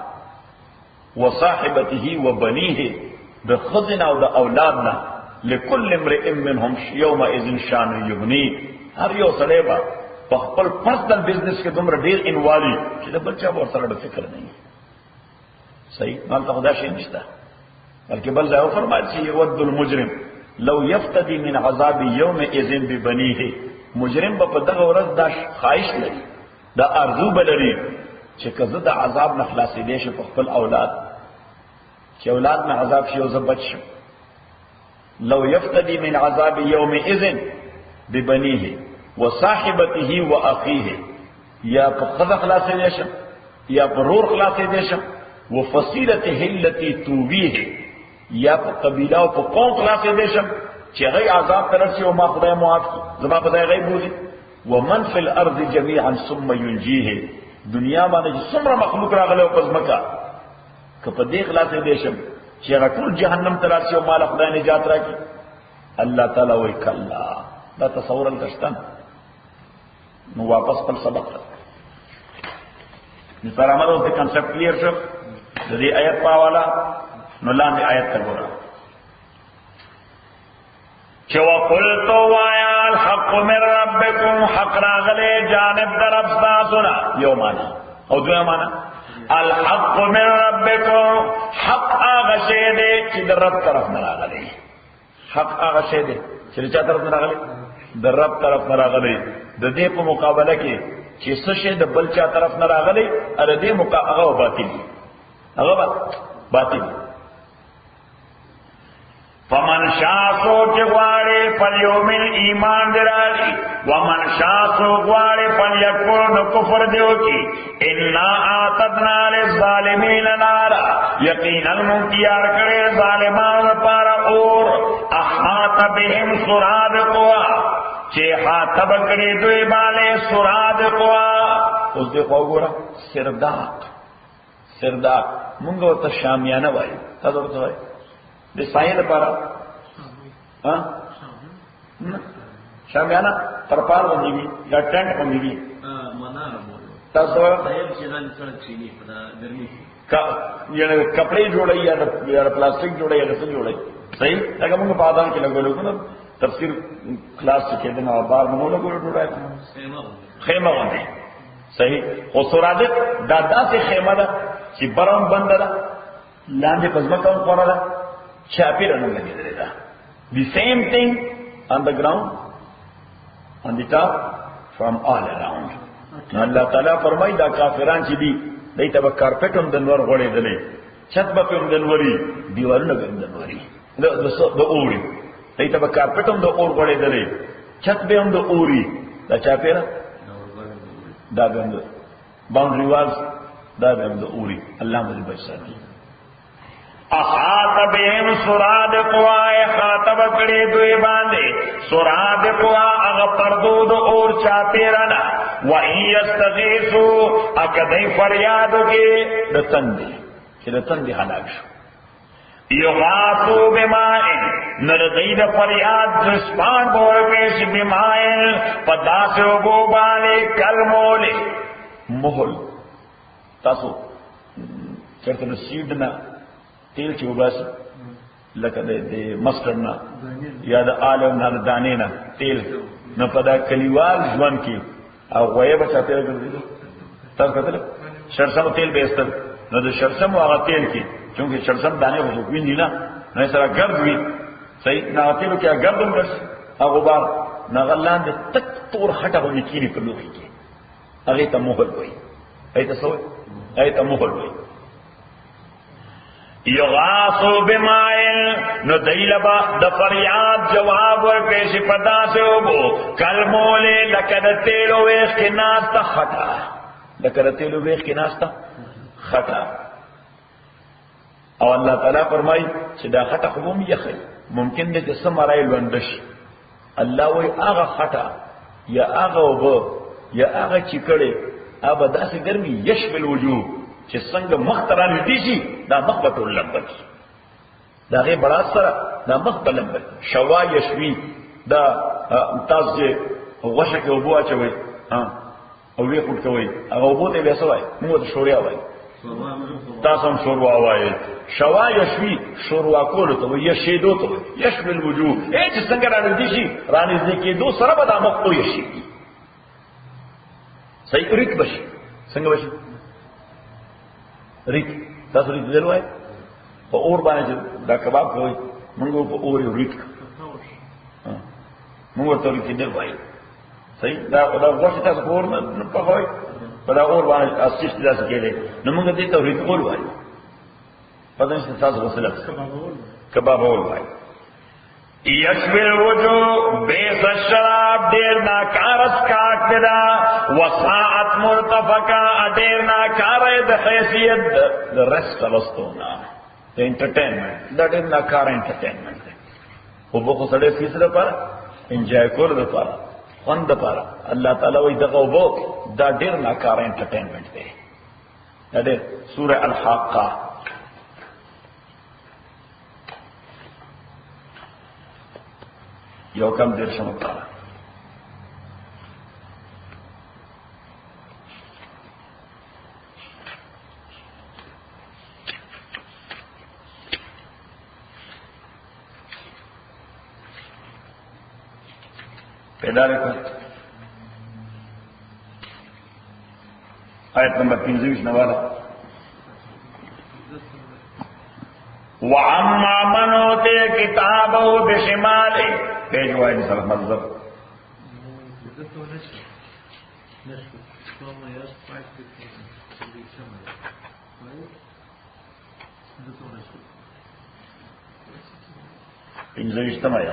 و صاحبته و بنيه د ښځې نه او د اولاد نه لكل امرئ منهم يومئذ شان يغني. هر یو سړی به په خپل پرسنل بزنس کې دومره ډیر انوالي چې د بل چا ور سره د فکر نه وي. صحیح مالته خدا شي نشته. بلکې بل ځای فرمایي چې يود المجرم لو يفتدي من عذاب يومئذ ببنيه. مجرم به په دغه ورځ دا خواهش لري، دا ارزو بلري چې کزه د عذاب نه خلاصې دي شي په خپل اولاد، چې اولاد نه عذاب شي او زه بچ شم. لو يفتدي من عذاب يومئذ ببنيه وصاحبته واخيه. یا په خزه خلاصې دي شم یا په رور خلاصې دي شم. وفصيلته التي توبيه. یا په قبیله او په قوم خلاصې دي شم چې هغه عذاب ترسي او ما خدای معاف کړي، زما خدای غیب بوزي. ومن في الارض جميعا ثم ينجيه. دنیا باندې څومره مخلوق راغله او پزمکا کپه دې خلاصې دي شم چې هغه ټول جهنم ترسي او مال خدای نجات راکړي. الله تعالی وایي کلا دا تصور الکشتن. نو واپس خپل سبق نصر احمد د کنسپټ کلیر شو د دې آیت په حواله. نو لاندې آیت ته ګورئ چې وقلت وایا الحق من ربکم. حق راغله جانب در رب تاسو نه. یو معنا او دوه معنا الحق من ربکم. حق هغه شی دی چې در رب طرف نه راغلی. حق هغه شی دی چې چا طرف نه راغلی؟ در رب طرف نه راغلی. د دې په مقابله کې چې څه شی د بل چا طرف نه راغلی اره دې هغه باطل دی، هغه باطل. فمن شاء سوچ غواړي فلیؤمن ایمان دراړي، ومن شاء سوچ غواړي فلیکفر نو کفر دیو کی. انا اعتدنا للظالمین نارا. یقینا من تیار کړي ظالمانو لپاره اور. احاط بهم سرادقها. چې حاطب کړي دوی باندې سرادقها. اوس دې وګوره سرداق. سرداق مونږ ورته شامیانه وایو. تاسو ورته وایي د سایه لپاره ها شامیانه ترپال باندې وي یا ټنټ باندې وي. تاسو صاحب چې نن څنګه چيني په ګرمي کا یعنی کپڑے جوړي یا پلاستیک جوړي یا څه جوړي. صحیح هغه موږ په اذان کې لګولو کنه تفسیر کلاس کې دنه بار موږ لګولو جوړای خیمه باندې. صحیح او سورادق دا داسې خیمه ده چې برم بند ده لاندې پزماکه وره ده چاپیره نه لګیدلې ده. The same thing on the ground, on the top, from all around. الله تعالی فرمایي دا کافران چې دي دای ته به کارپټ هم د نور غوړېدلې، چھت به هم د نوري، دیوالونه به هم د نوري د اوري. دای ته به کارپټ هم د اور غوړېدلې، چھت به هم د اوري. دا چاپیره دا به هم د باونډري والز دا به هم د اوري. الله دې بچي. احاط بهم سرادقها. خاطب کړي دوی باندې سرادقها هغه پردود اور چاپیرانا. وان یستغیثوا اکدای فریاد کې د تندې چې د تندې هلاک شو. یغاثوا بماء نردید فریاد رسپان بورکیش بماء پداس وبو باندې کلمول مهل. تاسو چرته د سیډنا تیل چې وباسي لکه د مسترد نه یا د آلو نه د دانې نه تیل نه په دا کلیوال ژوند کې او غویه به چاپېره ګرځېدل. تاسو کتل شړسم تیل به ایستل نو د شړسم هغه تیل کې چونکې شړسم دانې خو ویني نه نو سره ګرد وي. صحیح نه تیلو کې ګرد هم ګرځي او غبار نه غلاندې تک تور خټه باندې کېږي په لوښي کې. هغې ته مهل وایي. هغې ته څه وایي؟ هغې ته مهل وایي. یغاثو بمائل نو دیلبا د فریاد جواب ورکشی پدا سے اوبو کلمولے لکد تیلو ویخ کی ناستا خطا. لکد تیلو ویخ کی ناستا خطا. او اللہ تعالیٰ فرمائی چې دا خطا خبوم یخی ممکن دی چې سمرائی لوندش. اللہ وی آغا خطا یا آغا اوبو یا آغا چکڑے آبا دا سے گرمی یشب الوجوب چې څنګه مخ ترانه دي شي دا مخ په ټول لمبل دا غي بڑا سره دا مخ په لمبل شوا یشوی دا تاسو وښه کې وبو اچوي او وی پټ کوي هغه وبو ته وسوي موږ د شوریا وای تاسو هم شوروا وایي شوا یشوی شوروا کول ته یشیدو ته یشمل الوجوه چې څنګه راځي شي راځي کې دو سره به د مخ او یشي صحیح ریت بشي څنګه بشي ریت تاسو ریت دلوای په اور باندې دا کباب کوي موږ په اور یو ریت موږ ته ریت دلوای صحیح دا غوښه تاسو په اور نه پخوي په دا اور باندې اساس تاسو کېږي نو موږ دې ته ریت کول وایي پتہ نشته تاسو غسل کباب اور وایي یشبل وجو بیس الشراب دیر ناکارس کاک دا وساعت مرتفقا دیر ناکار دا حیثیت دا رست رستونا the entertainment the there ناکار entertainment دا وہ بخو سڑے فیصلہ پارا انجائے کور دا پارا خوند دا پارا اللہ تعالیٰ وی دقو بو دا دیر ناکار انٹرٹینمنٹ دے دا دیر سورہ الحاقہ یو کم دیر شمکارا پیدا رکھو آیت نمبر 23 نوالا وَعَمَّا مَنْ أُوتِيَ كِتَابَهُ بِشِمَالِهِ پیج وائد سر مذہب پنځه اجتماع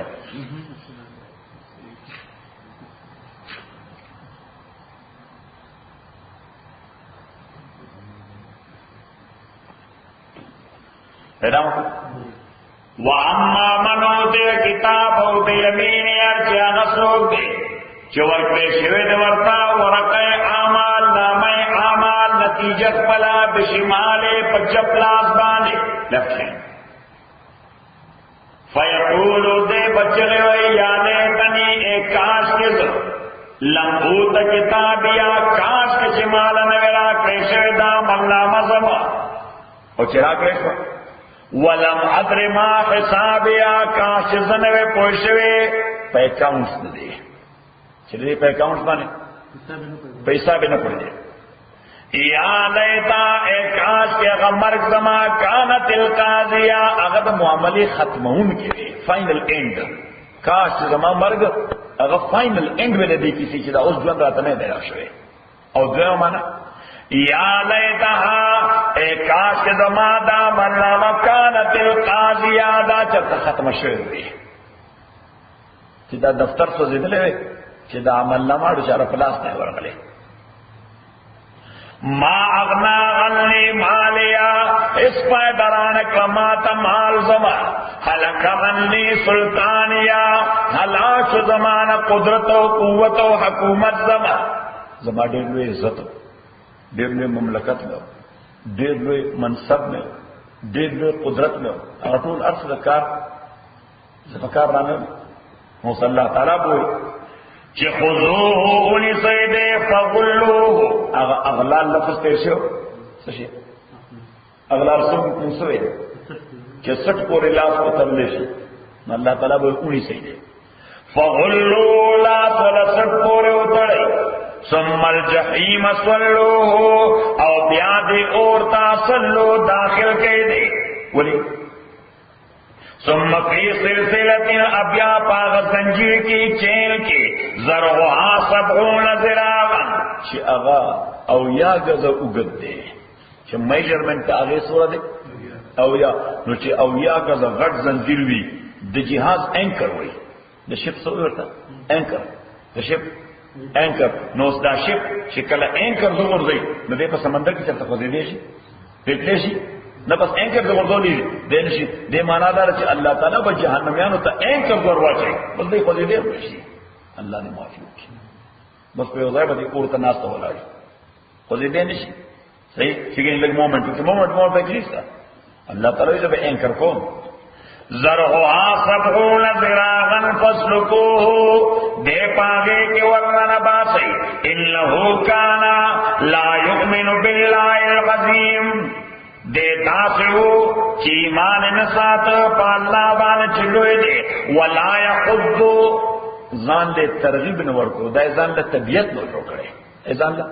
وَأَمَّا مَنْ أُوتِيَ كِتَابَهُ بِيَمِينِهِ ارجع نسوک دے جو ورکڑے شوید ورطا ورقے اعمال نامے اعمال نتیجت پلا بشمالے پجب لاس بانے لفظیں فیقولو دے بچگے وی یا لیتنی ایک کاش کے ذر لمبوت کتابیا کاش کے شمالا نویرا کریشویدہ ملنا مزمہ اور چرا کریشوہ ولم ادر ما حسابیا کاش زنوے پوشوے پہ اکاؤنٹس دے چلے پہ اکاؤنٹس بانے پیسہ بھی نہ پڑ دے یا لیتا اے کاش کے اگر مرگ زما کانت القاضیہ اگر معاملے ختمون کے لئے فائنل اینڈ کاش زما مرگ اگر فائنل اینڈ میں دی کسی چیزا اس جوان رات میں دے راشوے اور دوئے مانا یا لیتہا اے کاش کے زما دا مرنا مکانت القاضیہ دا چرتا ختم شوئے دی چی دا دفتر سو زیدلے وے چی دا عمل نماڑو چارا پلاس نہیں ورگلے ما اغنا غنی مالیا اس پہ درانک لمات مال زما حلق غنی سلطانیا حلاش زمان قدرت و قوت و حکومت زما زما دیر لوے عزت دیر لوے مملکت میں دیر لوے منصب میں دیر لوے قدرت میں اٹول عرص دکار زفکار رانے ہوں صلی اللہ تعالیٰ بوئی چی خضوہو انی سیدے فغلوہو اغلال لفظ تیرشے ہو سشے اغلال سوئے چی سٹ پوری لاس کو تبلیشے اللہ تعالیٰ بوئی انی سیدے فغلو لاس والا سٹ پوری اتڑے ثم الجحیم صلوہو او بیادی اورتا صلو داخل کے دے ولی ثم فی سلسلت ابیا پاغ زنجیر کی چین کی ذرعها 70 ذراعا چی اغا او یا گز اگد دے چی میجرمنٹ آگے سورا دے او یا نو چی او یا گز غٹ زنجیر وی دا جہاز اینکر ہوئی دا شپ سو ورتا اینکر دا شپ اینکر نو اس دا شپ چی کلا اینکر زور دی نو دے پا سمندر کی چلتا خوزی دیشی پیٹلے شی نہ بس اینکر دے غردو لی دے نشی دے مانا دار چی اللہ تعالیٰ با جہنمیانو تا اینکر ضروا چاہی بس دے خوزی دے رشی اللہ نے معافی کی بس پہ وضعی با دے اورتا ناستا ہو لائی خوزی دے نشی صحیح چکے لگ مومنٹ کیونکہ مومنٹ کریستا اللہ تعالیٰ جب اینکر کون ذرعها 70 ذراعا فاسلکوه دے پاگے کے ورنہ باسی انہو کانا لا یؤمن باللہ العظیم دے تاسو چی ایمان نسات پا اللہ بان چلوئے دے ولا یحض ځان له ترغیب نه ورکو دا ځان له طبیعت نه جوړه ځان له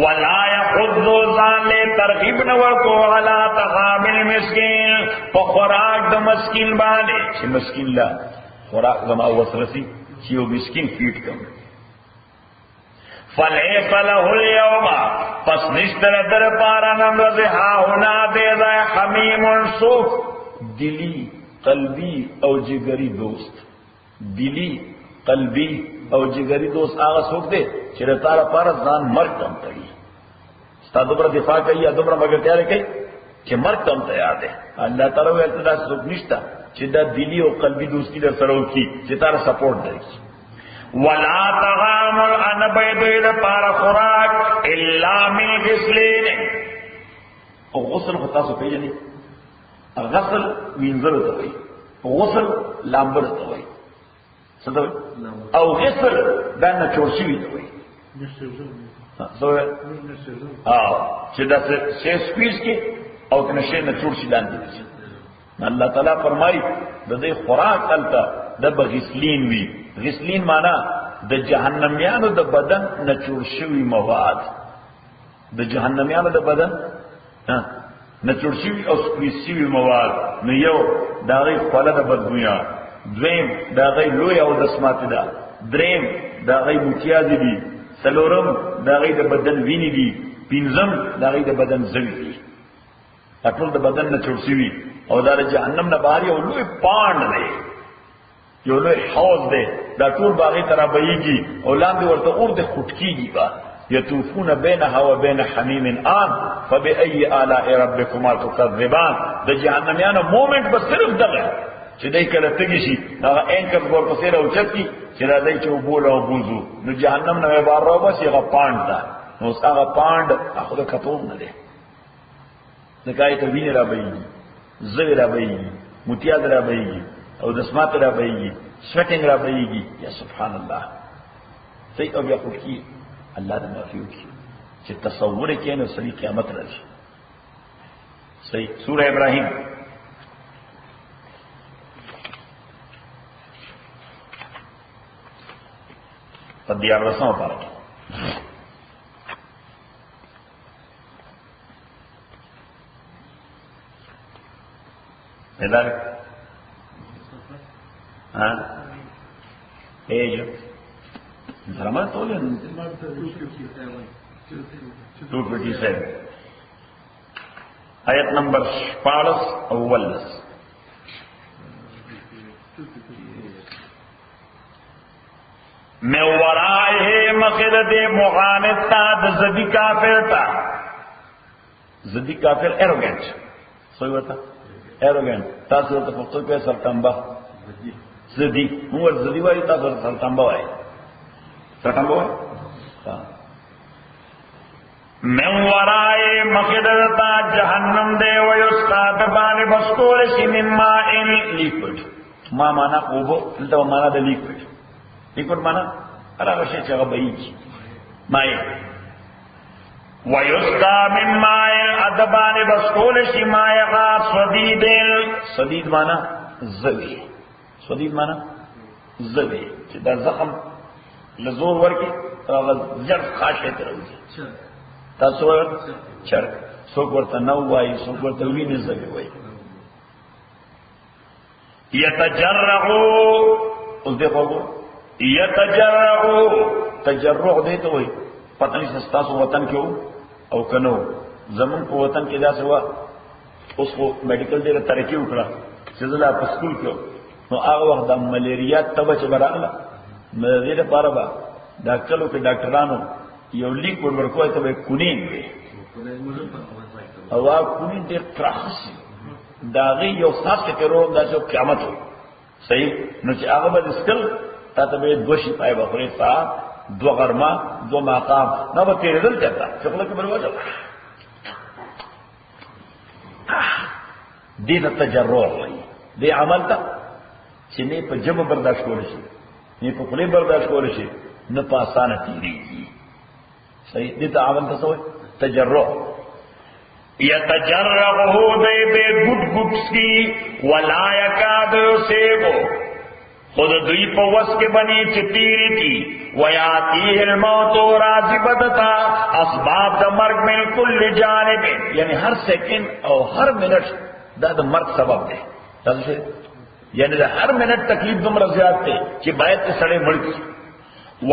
ولا يحض ځان له ترغیب نه ورکو علا طعام المسکین په خوراک د مسکین باندې چې مسکین لا خوراک زما وسرسي چې یو مسکین فیټ کوم فلیس له اليوم پس نشتر در پارا نمرز ها هنا دے دا حمیم سوک دلی قلبی او جگری دوست دلی قلبی او جگری دوست آغا سوک دے چرے تارا پارا ځان مرگ تم تڑی ستا دوبرا دفاع کئی یا دوبرا مگر تیارے کئی چھ مرگ تم تیار دے اللہ تعالیٰ وی التدا سوک نشتا چھ دا دلی او قلبی دوستی در سرو کی چھ تارا سپورٹ دے کی ولا طعام ان بيد پارا خوراک الا من غسلین او غسل خطا سو پیجنی غسل وینځل ته وای غسل لامبر ته وای څه او غسل دا نه چورشي ته وای چې دا څه سپیس کې او کنه شي نه چورشي لاندې الله تعالی فرمایي د دې خوراک تلته د بغسلین وی غسلین معنی د جهنميانو د بدن نچور شوی مواد د جهنميانو د بدن نچور شوی او سپیسیوی مواد نو یو داغی خواله د بدبویا دویم داغی لوی او دسمات دا دریم داغی متیازی دی سلورم داغی د بدن وینی دی پینزم داغی د بدن زوی دی اٹول د بدن نچور شوی او دا جهنم نه باری او لوی پاند دی یو لوی حوض دے دا ټول باغی طرح بئیگی اولام دی ورطا اور دے خودکیگی با یتوفون بینها و بین حمیم آن فبئی آلاء ربکما تکذبان دا جہنمیانا مومنٹ بس صرف دغه چی دی کلتگی شی اگا اینکر گور پسیر اوچت کی چی را دی چو بولا و بوزو نو جہنم نوی بار رو بس یغا پاند دا نو اس آگا پاند خود کتوم ندے دکائی تا وین را بئیگی زوی را بئیگی متیاد را بئیگی او دسمات را بئیگی سویٹنگ را بئیگی یا سبحان اللہ صحیح او بیا خود کی اللہ دا معافیو کی چی تصور کیا نو صحیح قیامت را جی صحیح سورہ ابراہیم تدیار رسوں پارا ادھر ہاں ایج درمان تو لیں 227 آیت نمبر 14 اول میں ورائے مقید مغانتا زدی کافر تا زدی کافر ایروگنٹ سوئی ہوتا ایروگنٹ تاثر ہوتا فقصر پہ سرطنبہ زدی مور زدی وائی تا سرطنبہ وائی سرطنبہ وائی من ورائے مقدرتا جہنم دے ویسقا دبانی بسکول سی من مائن لیکوڈ ما مانا اوبو فلتا مانا دا لیکوڈ لیکوڈ مانا علاقہ شیئ چاگا بئی کی مائن ویسقا من مائن ادبانی بسکول سی مائغا صدیدل صدید مانا زوی صدید مانا زوی چی در زخم لزور ورکی زرد خاشت روزی تاسو چرک څوک ورته نو وایي څوک ورته ویني زوی وایي یتجرعو اوس دې وګورئ یتجرعو تجرع دې ته وایي پته نشته تاسو وطن کې او کنو زمون په وطن کې دا څه وا اوس خو میډیکل ډېر ترقی وکړه چې زلا په سکول کې نو هغه وخت د ملیریا تبه چې براغله مې دې لپاره با ډاکټرو کې ډاکټرانو یو لیک ورکوي ته به کونین وي او کونین ډېر ترخصي داغه یو سات کې کرو دا چې قیامت وي صحیح نو چې هغه به سکل تا ته به دوشي پای بخوري صاحب دو غرمه دو مقام نو به تیرېدل چاته شغله کې بلوځه دې د تجرع وي دې عمل ته چې نه په جبه برداشت کول شي نه په خپل برداشت کول شي نه په اسانه تیریږي صحیح دي ته عمل تسوي تجرع يتجرعه دے گٹ گٹ کی ولا يكاد يصيبه خود دوی په وس کې بني چتیری کی ویاتی الموت راضی بدتا اسباب د مرګ من کل جانب یعنی ہر سیکنڈ او ہر منٹ دا د مرګ سبب دی تاسو یعنی دا ہر منٹ تکلیف دومره زیات دی چې باید ته سړی مړ کی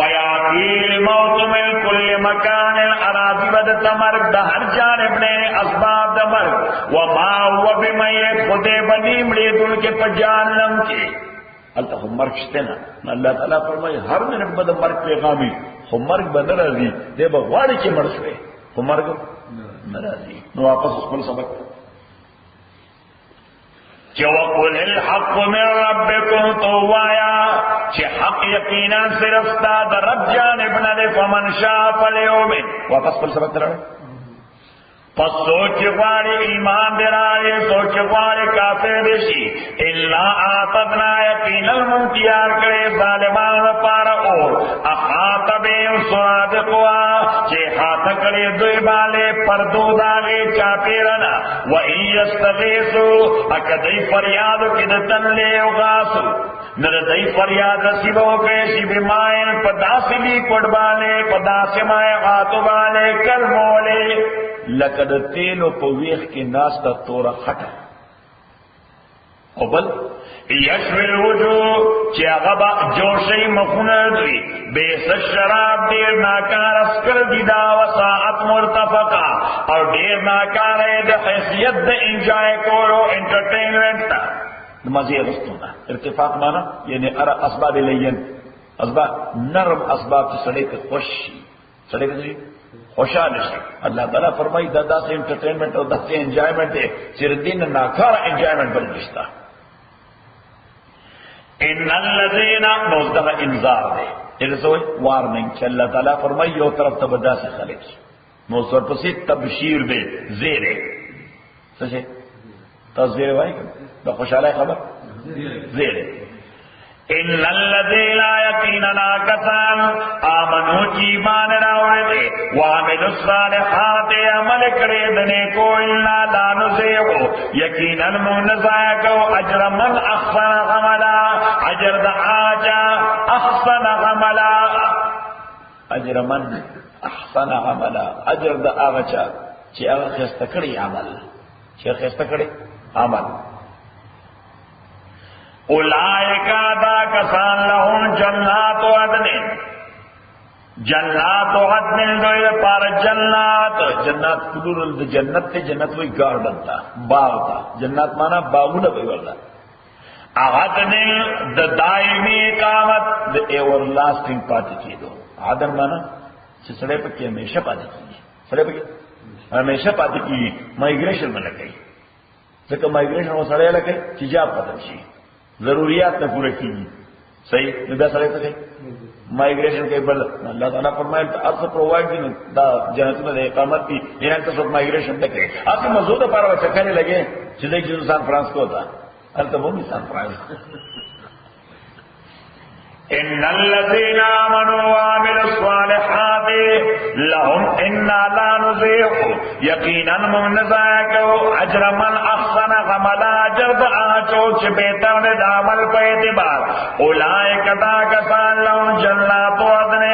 ویاتی الموت من کل مکان راضی بدتا مرګ د هر جانب نے اسباب د مرګ وما هو بمیت خود بنی مړي دل کې په جهنم کې الته مرګ شته نه الله تعالی فرمایي هر منټ به د مرګ پیغامي خو مرګ به نه راځي دی به غواړي چې مړ شي خو مرګ نه راځي نو واپس خپل سبق چې وقل الحق من ربكم توایا چې حق یقینا صرف تا د رب جانب نه فمن شاء فليؤمن واپس خپل سبق تراوه پس سوچ غواړي ایمان درایې سوچ غواړي کافر دشي الا اعتدنا یقینا المنتیار کړي ظالمانو لپاره اور احاط بهم صادقوا چې حاط کړي دوی باندې پردو داغه چاپیرنا و ان یستغیثوا اکدای فریاد کدتن له غاسو نر دای فریاد رسیبو کې شی بیماین پداسلی کوډباله پداسمای غاتو باندې کلموله لکد تیلو په ویخ کې ناس ته توره خټه او بل یشوی الوجوه چې هغه با جوشي مخونه دوی بیس الشراب ډیر ناکار اسکر دی دا وساعت مرتفقه او ډیر ناکار د حیثیت د انجای کولو انټرټینمنت تا مزه غستونه ارتفاق معنا یعنی ارى اسباب لین اسباب نرم اسباب چې سړی ته خوشي سړی ته خوشاله شي الله تعالی فرمایي دا داسې انټرټینمنت او داسې انجایمنت دی چې دین ناکار انجایمنت بل نشته ان الذين مصدق انذار دی ارسوي وارننګ چې الله تعالی فرمایي یو طرف ته بداسه خلک نو سر پسې تبشیر دی زیره څه شي تزویر وایي دا خوشاله خبر زیره ان الذين يقيننا كسان امنوا ایمان راوړي وعملوا الصالحات عمل کړي د نیکو الا لا نزيغ یقینا منزاکو اجر من احسن عملا اجر د اجا احسن عملا اجر من احسن عملا اجر د اغچا چې هغه خسته کړي عمل چې خسته کړي عمل اولئک دا کسان لهم جنات عدن دوی پار جنات پلورل د جنت ته جنت وی گارډن تا باغ تا جنات معنا باغونه وی وردا عدن د دایمي اقامت د ایور لاسټینګ پاتې کېدو عدن معنا چې سړی پکې همیشه پاتې کیږي سړی پکې همیشه پاتې کیږي مایګریشن باندې کوي ځکه مایګریشن وسړی لکه چې جاب پاتې شي ضروریات نہ پورے کیجیے صحیح ندا سڑے تو مائگریشن کے بل اللہ تعالیٰ فرمائے اب سے پرووائڈ کی دا جنت میں اقامت کی یہاں تو سب مائگریشن تک ہے آپ کی مزدور پارا چکرنے لگے چلے کہ سان فرانس کو ہوتا ارے تو وہ بھی سان فرانس ان الذين امنوا وعملوا الصالحات لهم انا لا نضيع یقینا منزاک اجر من احسن عملا اجر د اچو چې بهتر د عمل په اعتبار اولئک دا کسان لهم جنات عدن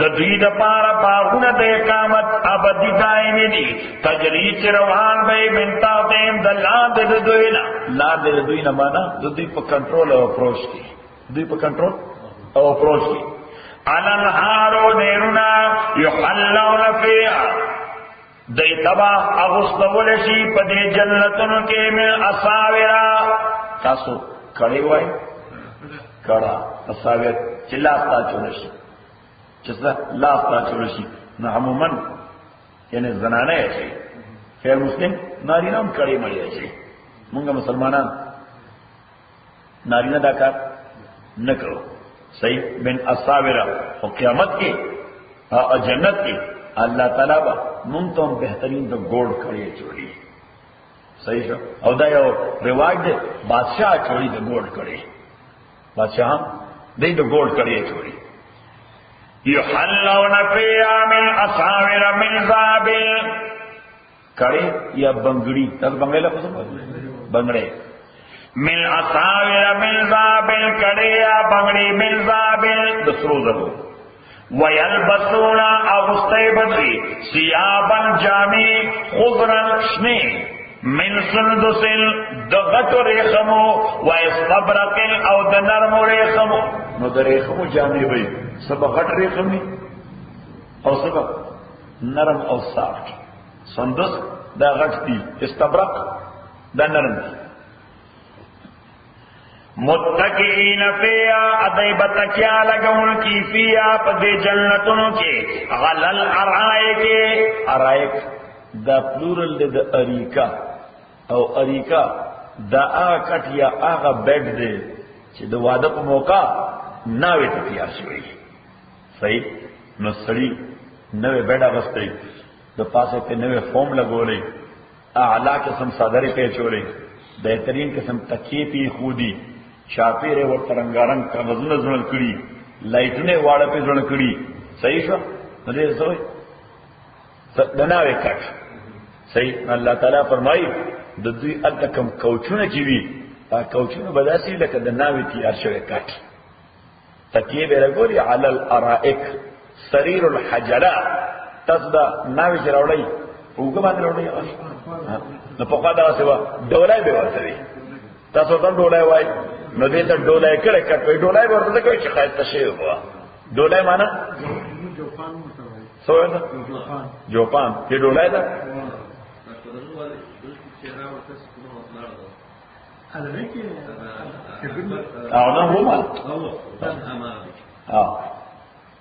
د دوی د پاره باغونه د اقامت ابدی دایمي دي تجری چروان به بنتا تیم د لاند د دوی نه لاند د دوی نه معنا د دوی په کنټرول او اپروچ کې دوی په کنټرول او اپروچ کی الانهارو دیرنا یحلون فیها دی تبا اغسطولشی پا دی جنتن کے من اصاورا تاسو کڑی وائی کڑا اصاور چی لاستا چولشی چسا لاستا چولشی نا عموماً یعنی زنانے ایسی خیر مسلم نارینا ہم کڑی مڑی ایسی منگا مسلمانان نارینا داکار نکرو صحیح بن اصاورا اور قیامت کی اور جنت کی اللہ تعالیٰ با منتم بہترین تو گوڑ کھڑی چوڑی صحیح شو او دا یو رواج دے بادشاہ چوڑی تو گوڑ کھڑی بادشاہ دے تو گوڑ کھڑی چوڑی یحلون فیہا من اساور من ذهب کڑے یا بنگڑی تک بنگڑے لفظ بنگڑے من اساور من ذهب کڑے یا بنگڑی من ذهب دسرو زرو ويلبسون اغسطيبتي ثيابا جامي خضرا شني من سندس دغت ريخمو واستبرق او دنرم ريخمو نو در ريخمو جامي بي سبا غٹ ريخمي او سبا نرم او سافت سندس دا غٹ دي استبرق دا نرم دي متقین فیا ادیبتکیا لگون کی فیا پدے جنتوں کے غلل ارائک ارائک دا پلورل دے دا اریکا او اریکا دا آغا کٹ یا آغا بیڈ دے چی دا وعدہ پا موقع ناوے تا تیار شوئی صحیح نو سڑی نوے بیڈ آغستے دا پاسے پہ نوے فوم لگو لے اعلا قسم صادری پیچو لے بہترین قسم تکیے پی خودی چاپیرے ور ترنگارنگ کاغذونه زړل کړي لایټونه واړه په زړل کړي صحیح شو نو دې سوې دناوې کټ صحیح الله تعالی فرمایي د دوی الکم کوچونه چې وي دا کوچونه بداسي لکه د ناوې تیار شوی کټ تکیه به رګوري علی الارائک سریر الحجلا تصدا ناوې چراوړی وګ باندې وړي نو په خوا دا سوا ډولای به ورته تاسو ته ډولای وای نو دې ته ډولای کړه کټوي ډولای ورته کوي چې خایسته شی وو ډولای معنا جوپان سوې ده جوپان کې ډولای ده او نه هما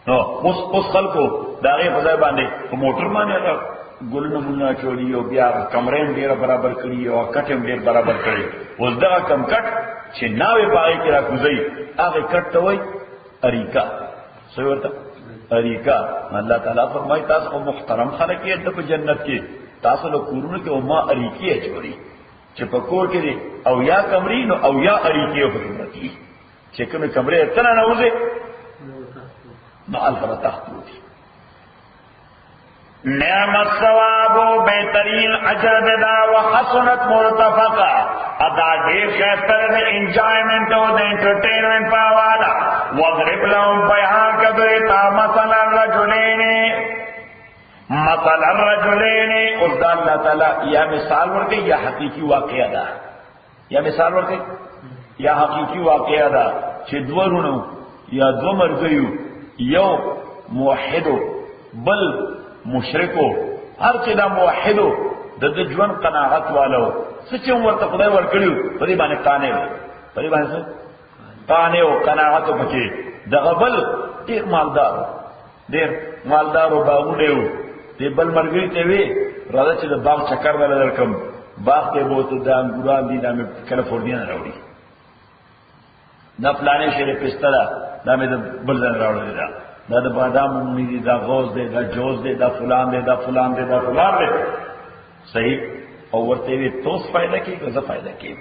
نو اوس خلکو دا غي په ځای باندې په موټر باندې ګلونه مونږه چوری او بیا کمرې ډیر برابر کړی او کټم ډیر برابر کړی اوس دا کم کټ چې ناوې پای کې را کوزي هغه کټ ته وای اریکا څه ورته اریکا الله تعالی فرمایي تاسو محترم خلک یې د جنت کې تاسو له کورونو کې او ما اریکی چوری چې په کور کې او یا کمرې نو او یا اریکی په کې چې کومه کمرې اتنه نه وځي نو الفرتح دي نعم الثواب بہترین اجر دا وحسنت مرتفقا ادا ډیر خاطر د انجوایمنٹ او د انټرټینمنٹ په والا وضرب لهم بیان کړي تا مثلا الرجلین او د الله تعالی یا مثال ورکړي یا حقیقی واقعہ ده یا مثال ورکړي یا حقیقی واقعہ ده چې دوورونو یا دو مرګیو یو موحدو بل مشرکو هر چې دا موحدو د ژوند قناعت والو سچ ورته خدای ورکړیو په دې باندې قانع په دې باندې قانع او قناعت پکې د غبل ډیر مالدار او باغونه یو دې بل مرګي ته وی راځه چې د باغ چکر ولا درکم باغ ته بوته د انګوران دي د کیلیفورنیا راوړي دا پلانې شری پستلا دا مې د بل ځای راوړل دا د بادام مونږ دي دا غوز دی دا جوز دی دا فلان دی دا فلان دی دا فلان دی صحیح او ورته وی توس فائدہ کی غزه فائدہ کی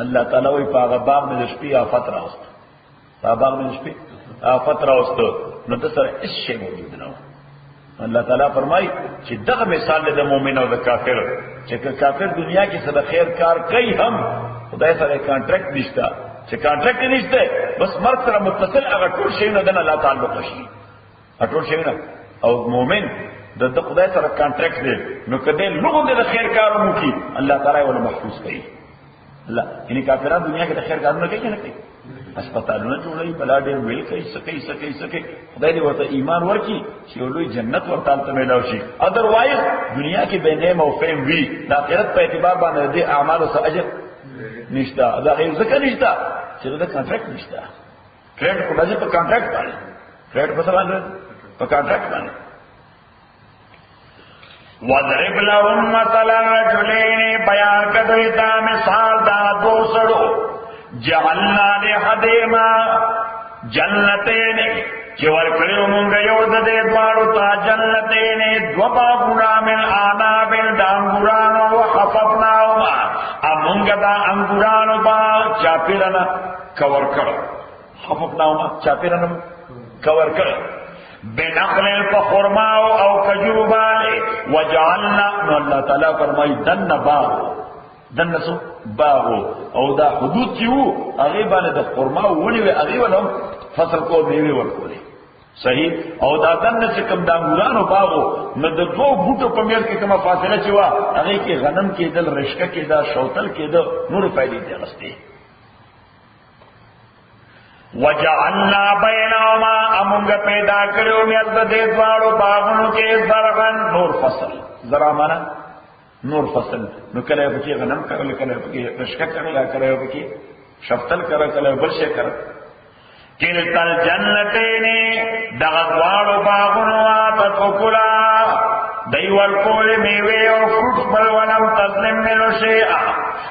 الله تعالی وی په باغ مې شپې آفت راوست په باغ مې شپې آفت راوست نو د سره هیڅ شی موجود نه الله تعالی فرمای چې دغه مثال د مؤمن او د کافر چې کافر دنیا کې څه د خیر کار کوي هم خدای سره کانټریکټ نشته چې کانټریکټ نشته بس مرګ سره متصل هغه ټول شی نه د الله تعلق شي ټول شی نه او مؤمن د خدای سره کانټریکټ دی نو کله لوګو د خیر کارونو کې الله تعالی ولا محفوظ کوي الله یعنی کافرانو دنیا کې د خیر کارونه کوي نه کوي هسپتالونه جوړوي بلا ډېر ویل کوي سکه خدای دې ورته ایمان ورکړي چې لوی جنت ورته تل ملاوي شي اذروایز دنیا کې به نعمت او فیم وی د آخرت په اعتبار باندې د اعمالو سره اجر نشته دا غیر ځکه نشته چې دا کانټریکټ نشته کریډټ کو لازم په کانټریکټ باندې کریډټ په څه باندې په کانټریکټ باندې وضرب لهم مثلا الرجلين بیان کړي دا مثال دا دو سړو جعلنا لحدهما جنتين چې ورکړو مونږ یو د دې دوارو ته جنتين دو باغونه من عناب دانګورانو وحفظناهما امونږ دا انګورانو با چاپیرنا کور کړو حفظناهما چاپیرنا کور کړو بنخل په خرما او وجعلنا نو اللہ تعالیٰ فرمائی دن باغو دن نسو باغو او دا حدود چیو اغیبان دا خرما ونی وی اغیبان هم فصل کو میوے ورکولے صحیح او دا دن سے کم دانگورانو باغو نو دا دو بوٹو پمیر کے کما فاصلہ چوا اغی کے غنم کے دل رشکہ کے دا شوتل کے دا نور فائدی دے غستے وجعلنا بینہما امونگا پیدا کریو میز دے دوارو باغنو کے زرغن نور فصل ذرا مانا نور فصل نو کلے بکی غنم کرل کلے بکی رشکہ کرل کلے بکی شفتل کرل کلے بلشے کرل کلتل جنتینی دغدوارو باغنو آتت اکلا دیوال کول میوے او فروٹ بل ولم تظلم منو شیئا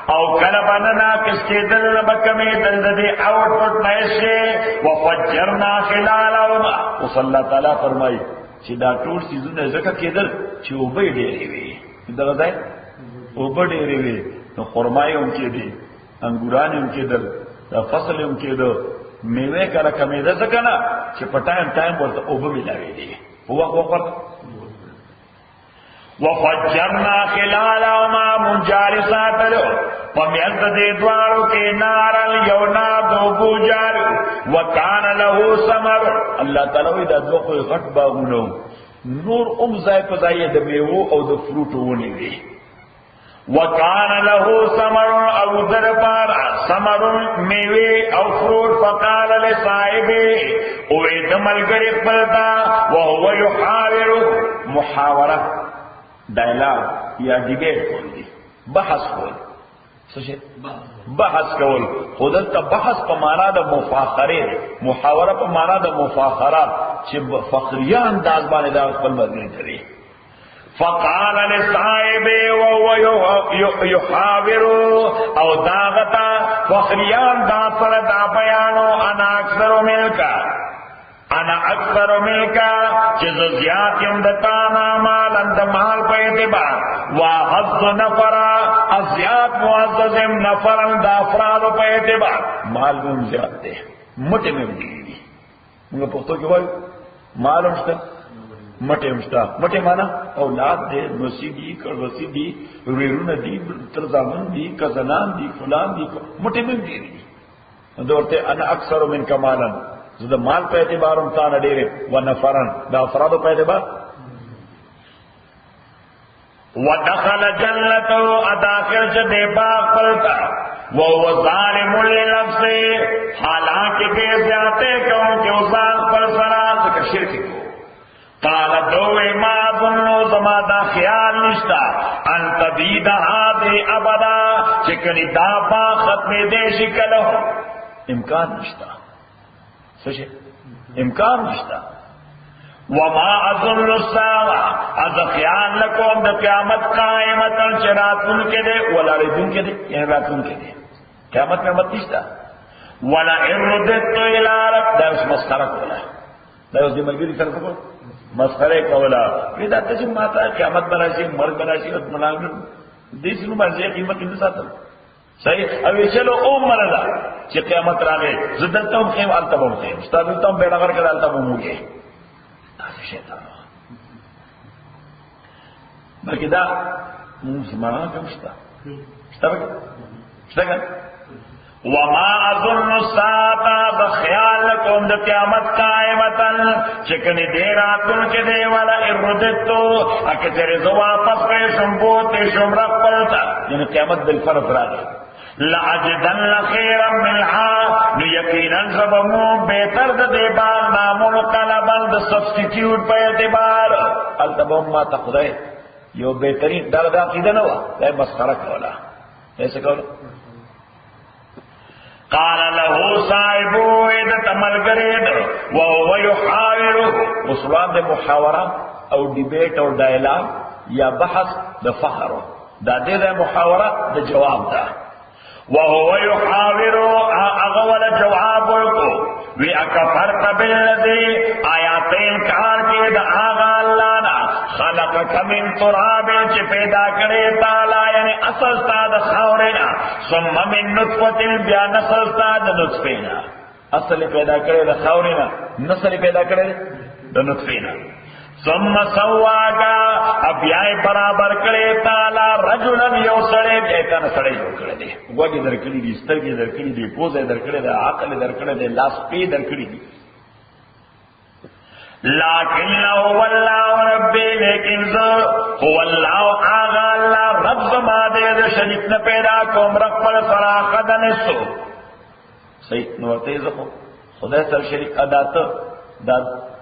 او کلبننا کس کے دل بکمی دل دی آوٹ پٹ نیشے وفجرنا خلالهما وصل اللہ تعالیٰ فرمائی چی دا ٹوٹ سیزو نے ذکر کے دل چی اوبئی ڈیرے وی دغدائی اوبئی ڈیرے وی نو خرمائی ان کے دی انگورانی ان کے دل دا فصل ان کے دل میوے کا رکمی دا ذکرنا چی پٹائم ٹائم ورطا اوبئی ملاوی دی وقت وقت وفجرنا خلالهما منجالسات لو فمیلت دے دوارو کے نارا یونا دو بوجار وکان له ثمر اللہ تعالی دا دو کوئی غٹ باغونو نور زائے پزائی دا میوو او دا فروٹو ونی دی وکان له ثمر او در پارا ثمر میوے او فروٹ فقال لصاحبے اوے دمل گری پلتا وهو یحاور محاورہ ڈائلاگ یا ڈیبیٹ کول دی بحث کول سوچے بحث کول خودت تا بحث پا مانا دا مفاخرے محاورہ پا مانا دا مفاخرہ چی فخریان انداز بانے دا اقبل مدنی کرے فقال لصاحبے وهو یحاور او داغتا فخریان دا پر دا بیانو انا اکثر ملکا انا اکثر ملکا چیز زیاد یمدتانا مال اند مال پہ اعتبار واحظ نفرا ازیاد معززم نفرا دا افراد پہ اعتبار مال میں زیاد دے مٹے میں دیگی منگا پختو کی بھائی مال امشتا مٹے امشتا مٹے مانا اولاد دے نصیبی کروسی دی ریرون دی ترزامن دی کزنان دی فلان دی مٹے میں دیگی دورتے انا اکثر من کا مالا زدہ مال پہ اعتبارم تانا ڈیرے ونفرن دا افرادو پہ اعتبار ودخل جنتو اداخر چدے باغ پلتا وہو ظالم لنفسے حالانکہ بے زیادے کہوں کہ ازان پر سرات کا شرک کو قال دوے ما ظنو زمادہ خیال نشتا ان تبید ہادے ابدا چکنی دا باغ ختم دے شکلو امکان نشتا سوچے امکان نشتا وما اظن الساعة از خیال لکوم دا قیامت قائمتا چراتون کے دے ولا ردون کے دے یعنی راتون کے دے قیامت میں مت نشتا ولا اردت الى رب دا اس مسخرہ کولا دا اس دی ملگری سر کو مسخرے کولا یہ دا تجھے ماتا ہے قیامت براشی مرد براشی رت ملانگن دیس نو مرزی قیمت اندر ساتا صحیح ابھی چلو اوم مرلا چی قیامت راگے زدلتا ہم خیم آلتا بہم خیم ستادلتا ہم بیڑا کر آلتا بہم ہوگے آسی شیطان بلکہ دا مسلمانہ کم شتا بکر وما اظن الساعة بخیال لکم دا قیامت قائمتا چکنی دیراتن کے دے والا اردتو اکہ تیرے زواپس پہ شمبوتے شمرق پلتا یعنی قیامت بالفرق راگے لعجدن خیرا منها یقینا سبمو بہتر دے باغ نامون قلبند سبسٹیٹیوٹ پہ اعتبار التبہم ما تقضے یو بہترین درد عقیدہ نوا لے مسخرہ کولا ایسے کولا قال له صاحبو ایدت عمل کرید وهو یحاور اسلام دے محاورہ او ڈیبیٹ اور ڈائلاگ یا بحث دے فخر دا دے دے محاورہ دے جواب دا وهو يحاور اغول جواب کو وی اکفرت بالذی آیاتین کار کے دا آغا اللہ نا خلقک من تراب چی پیدا کرے تالا یعنی اصل ساد خاورنا ثم من نطفت بیا نسل ساد نطفینا اصل پیدا کرے دا خاورنا نسل پیدا کرے دا نطفینا ثم سواکا اب یای برابر کړي تعالی رجلن یو سړی به کنه سړی جوړ کړی دی وګي درکړي دي سترګې درکړي دي پوزه درکړي دي عقل درکړي دي لاس پی درکړي دي لیکن هو الله ربی لیکن هو الله اغا الله رب زما دې شریک نه پیدا کوم رب پر فراخ دنسو صحیح نو ته زه خدای سره شریک ادا ته دا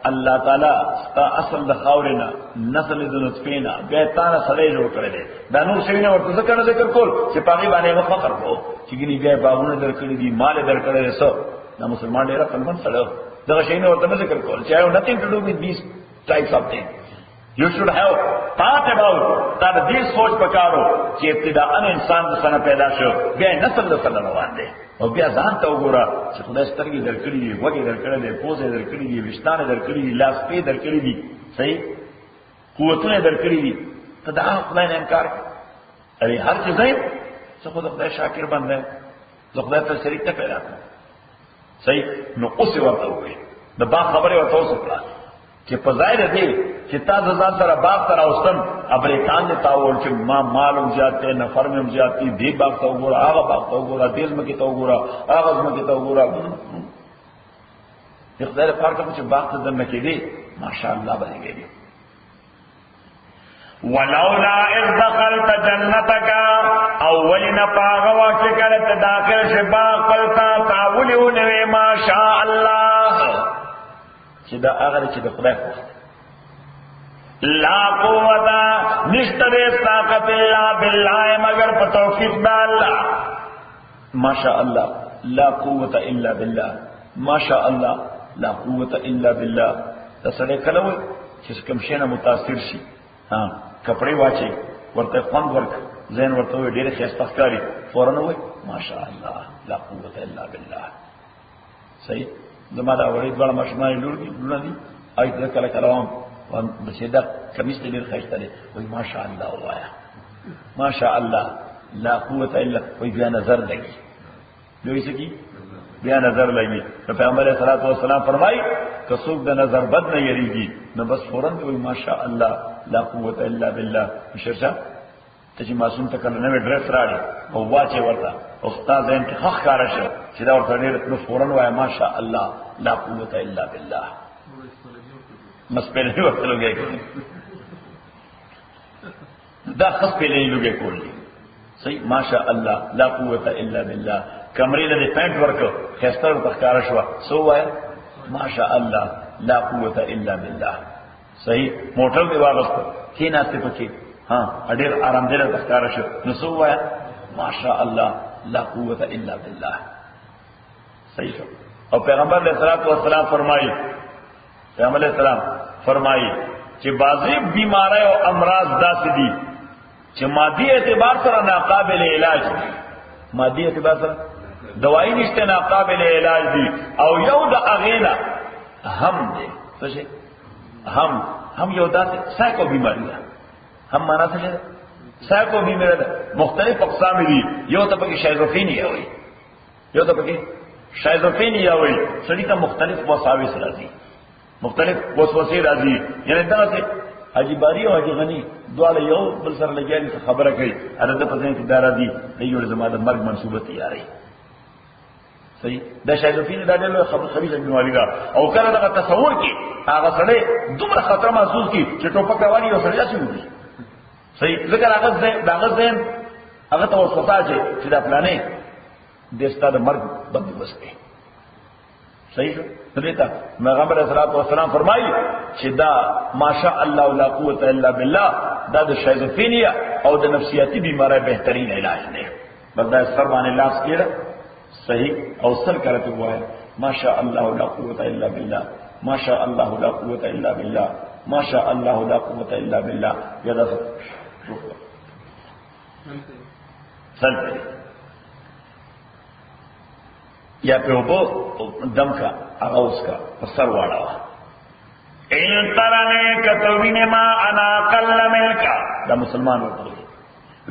الله تعالی ستا اصل د خاورنا نسل د نطفینا بیا تانا سړی جوړ کړی دی دا نور شي نه ورته ذکر کول چې پاغي باندې فخر کو چې ګني بیا باغونه درکړي دي مال درکړي دي سو دا مسلمان ډیر فلمن سره دا شي نه ورته ذکر کول چې you nothing to do with these types of things. You should have thought about that this سوچ پکارو چې ابتداء انسان د سنه پیدا شو بیا نسل د سنه روان دی او بیا ځان ته وګوره چې خدای سترګې درکړي دي وګي درکړي دي پوزه درکړي دي وشتانه درکړي دي لاس په درکړي دي صحیح قوتونه درکړي دي ته دا خدای نه انکار کوي هر څه ځای څه خدای شاکر بنده زه خدای ته شریک ته پیدا کړم صحیح نو اوس ورته وي د با خبره ورته وسپړه چې په ظاهر دی چې تاسو ځان سره باغ تر اوستم ابریکان دې تاول چې ما معلوم زیاته نفر مې زیاتی دی باغ ته وګوره هغه باغ ته وګوره دې مکه ته وګوره هغه مکه ته وګوره د خدای په کار چې باغ ته دنه کې دی ماشاءالله باندې ولولا اذ دخلت جنتك اولنا پاغوا چې کله ته داخل شې باغ قلتا تاولونه ما شاء الله چې دا هغه چې د خدای په لا قوت نشتر طاقت الا بالله مگر په توفیق د الله ماشاء الله لا قوت الا بالله ماشاء الله لا قوت الا بالله تسړی کله وي چې کوم شي نه متاثر شي ها کپڑے واچي ورته خوند ورک زین ورته ډېر خسته ښکاری فورن وي ماشاء الله لا قوت الا بالله صحیح زما دا ورې ډول مشمای لور دي ایت کله کلام بسیدا کمیس دې خښته دي وای ماشاء الله وایا ماشاء الله لا قوت الا وای بیا نظر لګي دوی سکی بیا نظر لګي پیغمبر صلی الله علیه وسلم فرمای که څوک د نظر بد نه یریږي نو بس فورن وای ماشاء الله لا قوت الا بالله شرشا ته چې معصوم ته کله نوې ډریس راړي او واچي ورته استاد زين کې خخ کار شه چې دا ورته ډېر نو فورن وای ماشاء الله لا قوت الا بالله مس په لې ورته لګي دا خص په لې لګي کولی صحیح ماشاء الله لا قوت الا بالله کمرې له پینټ ورکو خستر تخکار شو سو وای ماشاء الله لا قوت الا بالله صحیح موټر دی واغسته کې ناشته پکې ها اډیر آرام دې تخکار شو نو سو وای ماشاء الله لا قوت الا بالله صحیح او پیغمبر علیہ الصلوۃ والسلام فرمایي پیغمبر علیہ السلام فرمایي چې بعضی بیماری او امراض داسې دي چې مادي اعتبار سره ناقابل علاج دي مادي اعتبار سره دوايي نشته ناقابل علاج دي او یو د اغینا هم دي څه هم یو داسې سایکو بیماری ده هم معنا څه ده سایکو بیماری ده مختلف اقسام دي یو ته پکې شایزوفرینیا وي یو ته پکې شایزوفرینیا وي سړي ته مختلف وساوس راځي مختلف وسوسې راځي یعنی دا څه حاجی باری او حاجی غنی دواړه یو بل سره لګیاري څه خبره کوي اره د پځین کې دارا دي د یو زماده مرګ منسوبه تیاری صحیح دا شایزوفرینیا دا ډېر خبيثه بیماری ده او کله دا تصور کې هغه سره دومره خطر محسوس کی چې ټوپک راوړي او سره یاسي وي صحیح ذکر هغه ذهن هغه ته وسوسه چې دا پلانې د ستاسو مرګ بندوبست دی صحیح دیتا پیغمبر صلی الله علیه وسلم فرمایي چې دا ماشاء الله لا قوت الا بالله دا د شایزوفرینیا او د نفسیاتی بیماری بهترین علاج دی بلدا سر باندې لاس کړه صحیح او سر کرته وای ماشاء الله لا قوت الا بالله ماشاء الله لا قوت الا بالله ماشاء الله لا قوت الا بالله یدا سلطه یا په وبو دم کا هغه اوس کا سر واړه ان ترنه کتوینه ما انا قل ملکا دا مسلمان ورته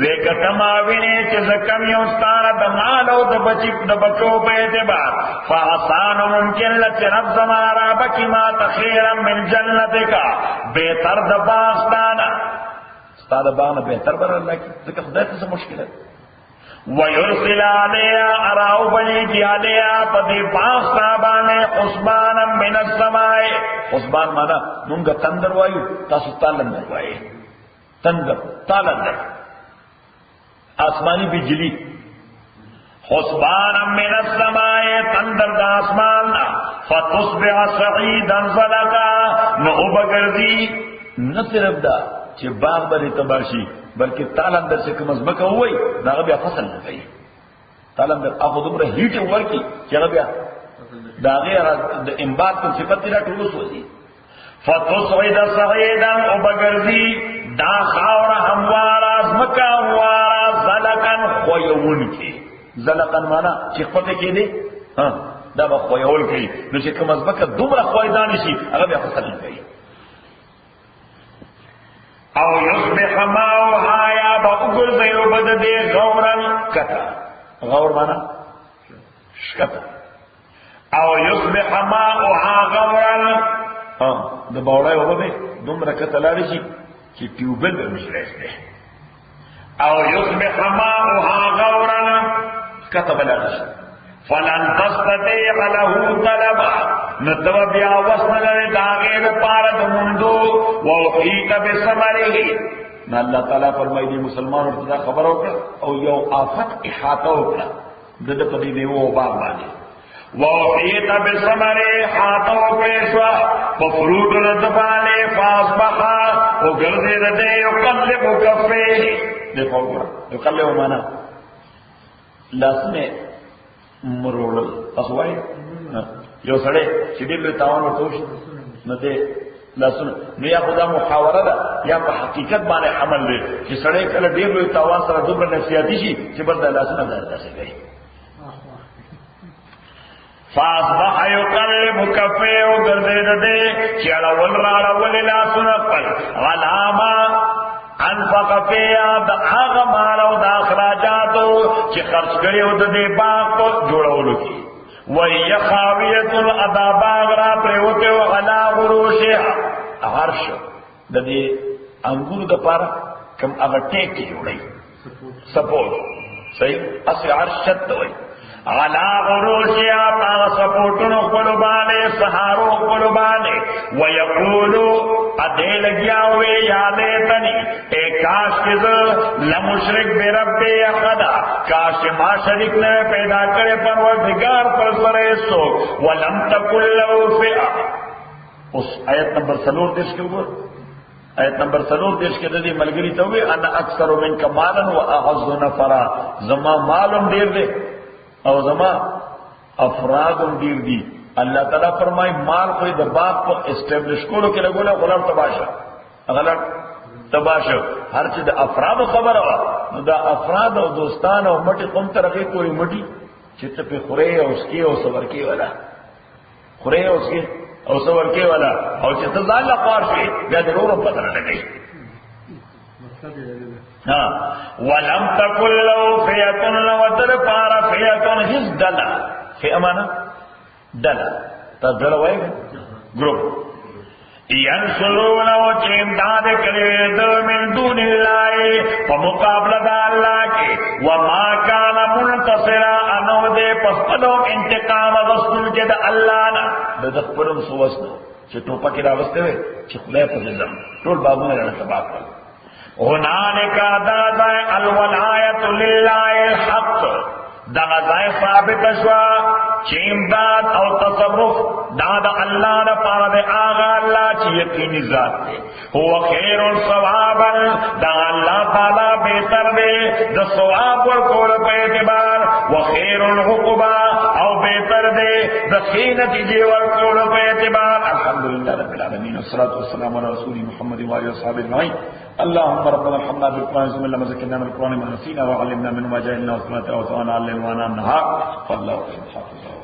ویکتما ویني چې زکم یو ستاره د مال او د بچو په اعتبار فحسان ممکن لچ رب زمارا بکی ما تخیرا من جنتک بهتر د باغستانا ستاره باغ بهتر بر الله کی ځکه خدای ته څه مشکل ده ويرسل عليها اراو بني کی عليها پدی باغستا باندې حسبانا من السماء حسبان معنا مونږ تندر وایو تاسو تالندر وایي تندر تالندر آسمانی بجلی حسبانا من السماء تندر دا آسمان فتصبح سعیدا زلقا نو بگردی نہ صرف دا چې باغ بری تباشی بلکہ تالندر سے کم ازمکہ ہوئی دا بیا فصل نہ گئی تالندر اخو دمرا ہیٹ ہوا کی چگہ بیا دا غیر دا انبات کن صفت تیرا ٹولوس ہوئی فتصعد سعیدا او بگردی دا خاور هموارا ازمکہ هموارا زلقن خویون کی زلقن مانا چی خفت کی دی دا با خویول کی نو چی کم ازمکہ دومرا خویدانی شی اگر بیا فصل نہ گئی او یصبح ماؤها یا با اگر زیو بد دے غورن کتا غور مانا شکتا او یصبح ماؤها غورن دا باوڑای ہوگا بے دومرا کتا لاری شی چی ٹیوبل بے مشریس دے او یصبح ماؤها غورن کتا بلاری شی فلن تستطيع له طلبا نتو بیا وسنل داغیر پارد مندو وحیط بسمره نا اللہ تعالیٰ فرمائی دی مسلمان ارتدا خبر ہوکا او یو آفت احاطہ ہوکا دد پدی دیو باغ بانے وحیط بسمره حاطہ پیشوا وفروٹ ردبانے فاسبخا او گردی ردے یقلب کفے دیکھو گا یقلب مانا لاسنے مروڑل اسوائی یو سڑے چڈیر لوی تاوان ورتوش نہ دے لاسن نو یا خدا محاورہ دا یا په حقیقت باندې عمل دی چې سړی کله ډیر لوی تاوان سره دومره نفسیاتی شي چې بردا لاسن نه داسې کوي فاصبح يقلب كفيه وغرد دے چې اول راړه ول لاسن خپل غلاما انفق فيها د هغه مال او د اخراجاتو چې خرج کړي او د دې باغ په جوړولو کې وهي خاویه الاداباغ را پروته او غلا غروشها عرش د دې انګور د پاره کم هغه ټیک جوړي سپورټ صحیح اصل عرش شت وي غلا غروشها پاغ سپورټونو قلبانه سهارو قلبانه ويقولوا ادل گیاوے یادے تنی اے کاش کز لمشرک بے رب احدا کاش ما شریک نے پیدا کرے پروردگار پر سرے سو ولم تکن له فئہ اس آیت نمبر 3 دیش کے اوپر آیت نمبر 3 دیش کے ددی ملگری تو انا اکثر من کمالا واعز نفرا زما مالم دیر دے او زما افرادم دیر دی اللہ تعالیٰ فرمائی مال کوئی د باپ کو اسٹیبلش کولو کې لګوله غلط تباشا غلط تباشا هر چې د افراد خبره وا نو د افراد او دوستان او مټي کوم طرفه کوئی مټي چې ته په خوره او اسکی او صبر کې ولا خوره او اسکی او صبر کې ولا او چې ته ځان لا قار شي بیا ضرور پته نه لګي ها ولم تکل لو فیتن وتر پار فیتن هز دلا فی امانه دلا تا دلا وای گروپ ینصرون و چیمداد کرے دو من دون اللہ فمقابلہ دا اللہ کے وما کان منتصرا انو دے پسپلو انتقام رسول کے دا اللہ نا ددق پرم سوسنا چھ ٹوپا کی راوستے ہوئے چھ خلای پزلم ٹول بابو نے رہنا تباہ کر ہنالکا دادائے الولایت للہ الحق دغزائے ثابت شوا چیمداد او تصرف دادا اللہ نے پارا دے آغا اللہ چی یقینی ذات دے هو خیر ثوابا دا اللہ تعالی بہتر دے دا ثواب ورکول پہ اعتبار و خیر العقبا او بہتر دے دا خیر نتیجے ورکول پہ اعتبار الحمدللہ رب العالمین والصلاة والسلام علی رسول محمد وآلہ وصحبہ اجمعین اللهم ربنا ارحمنا بالقرآن ثم لما ذكرنا من القرآن ما نسينا وعلمنا منه ما جهلنا وسمعنا وتوانا علمنا النهار فالله حافظ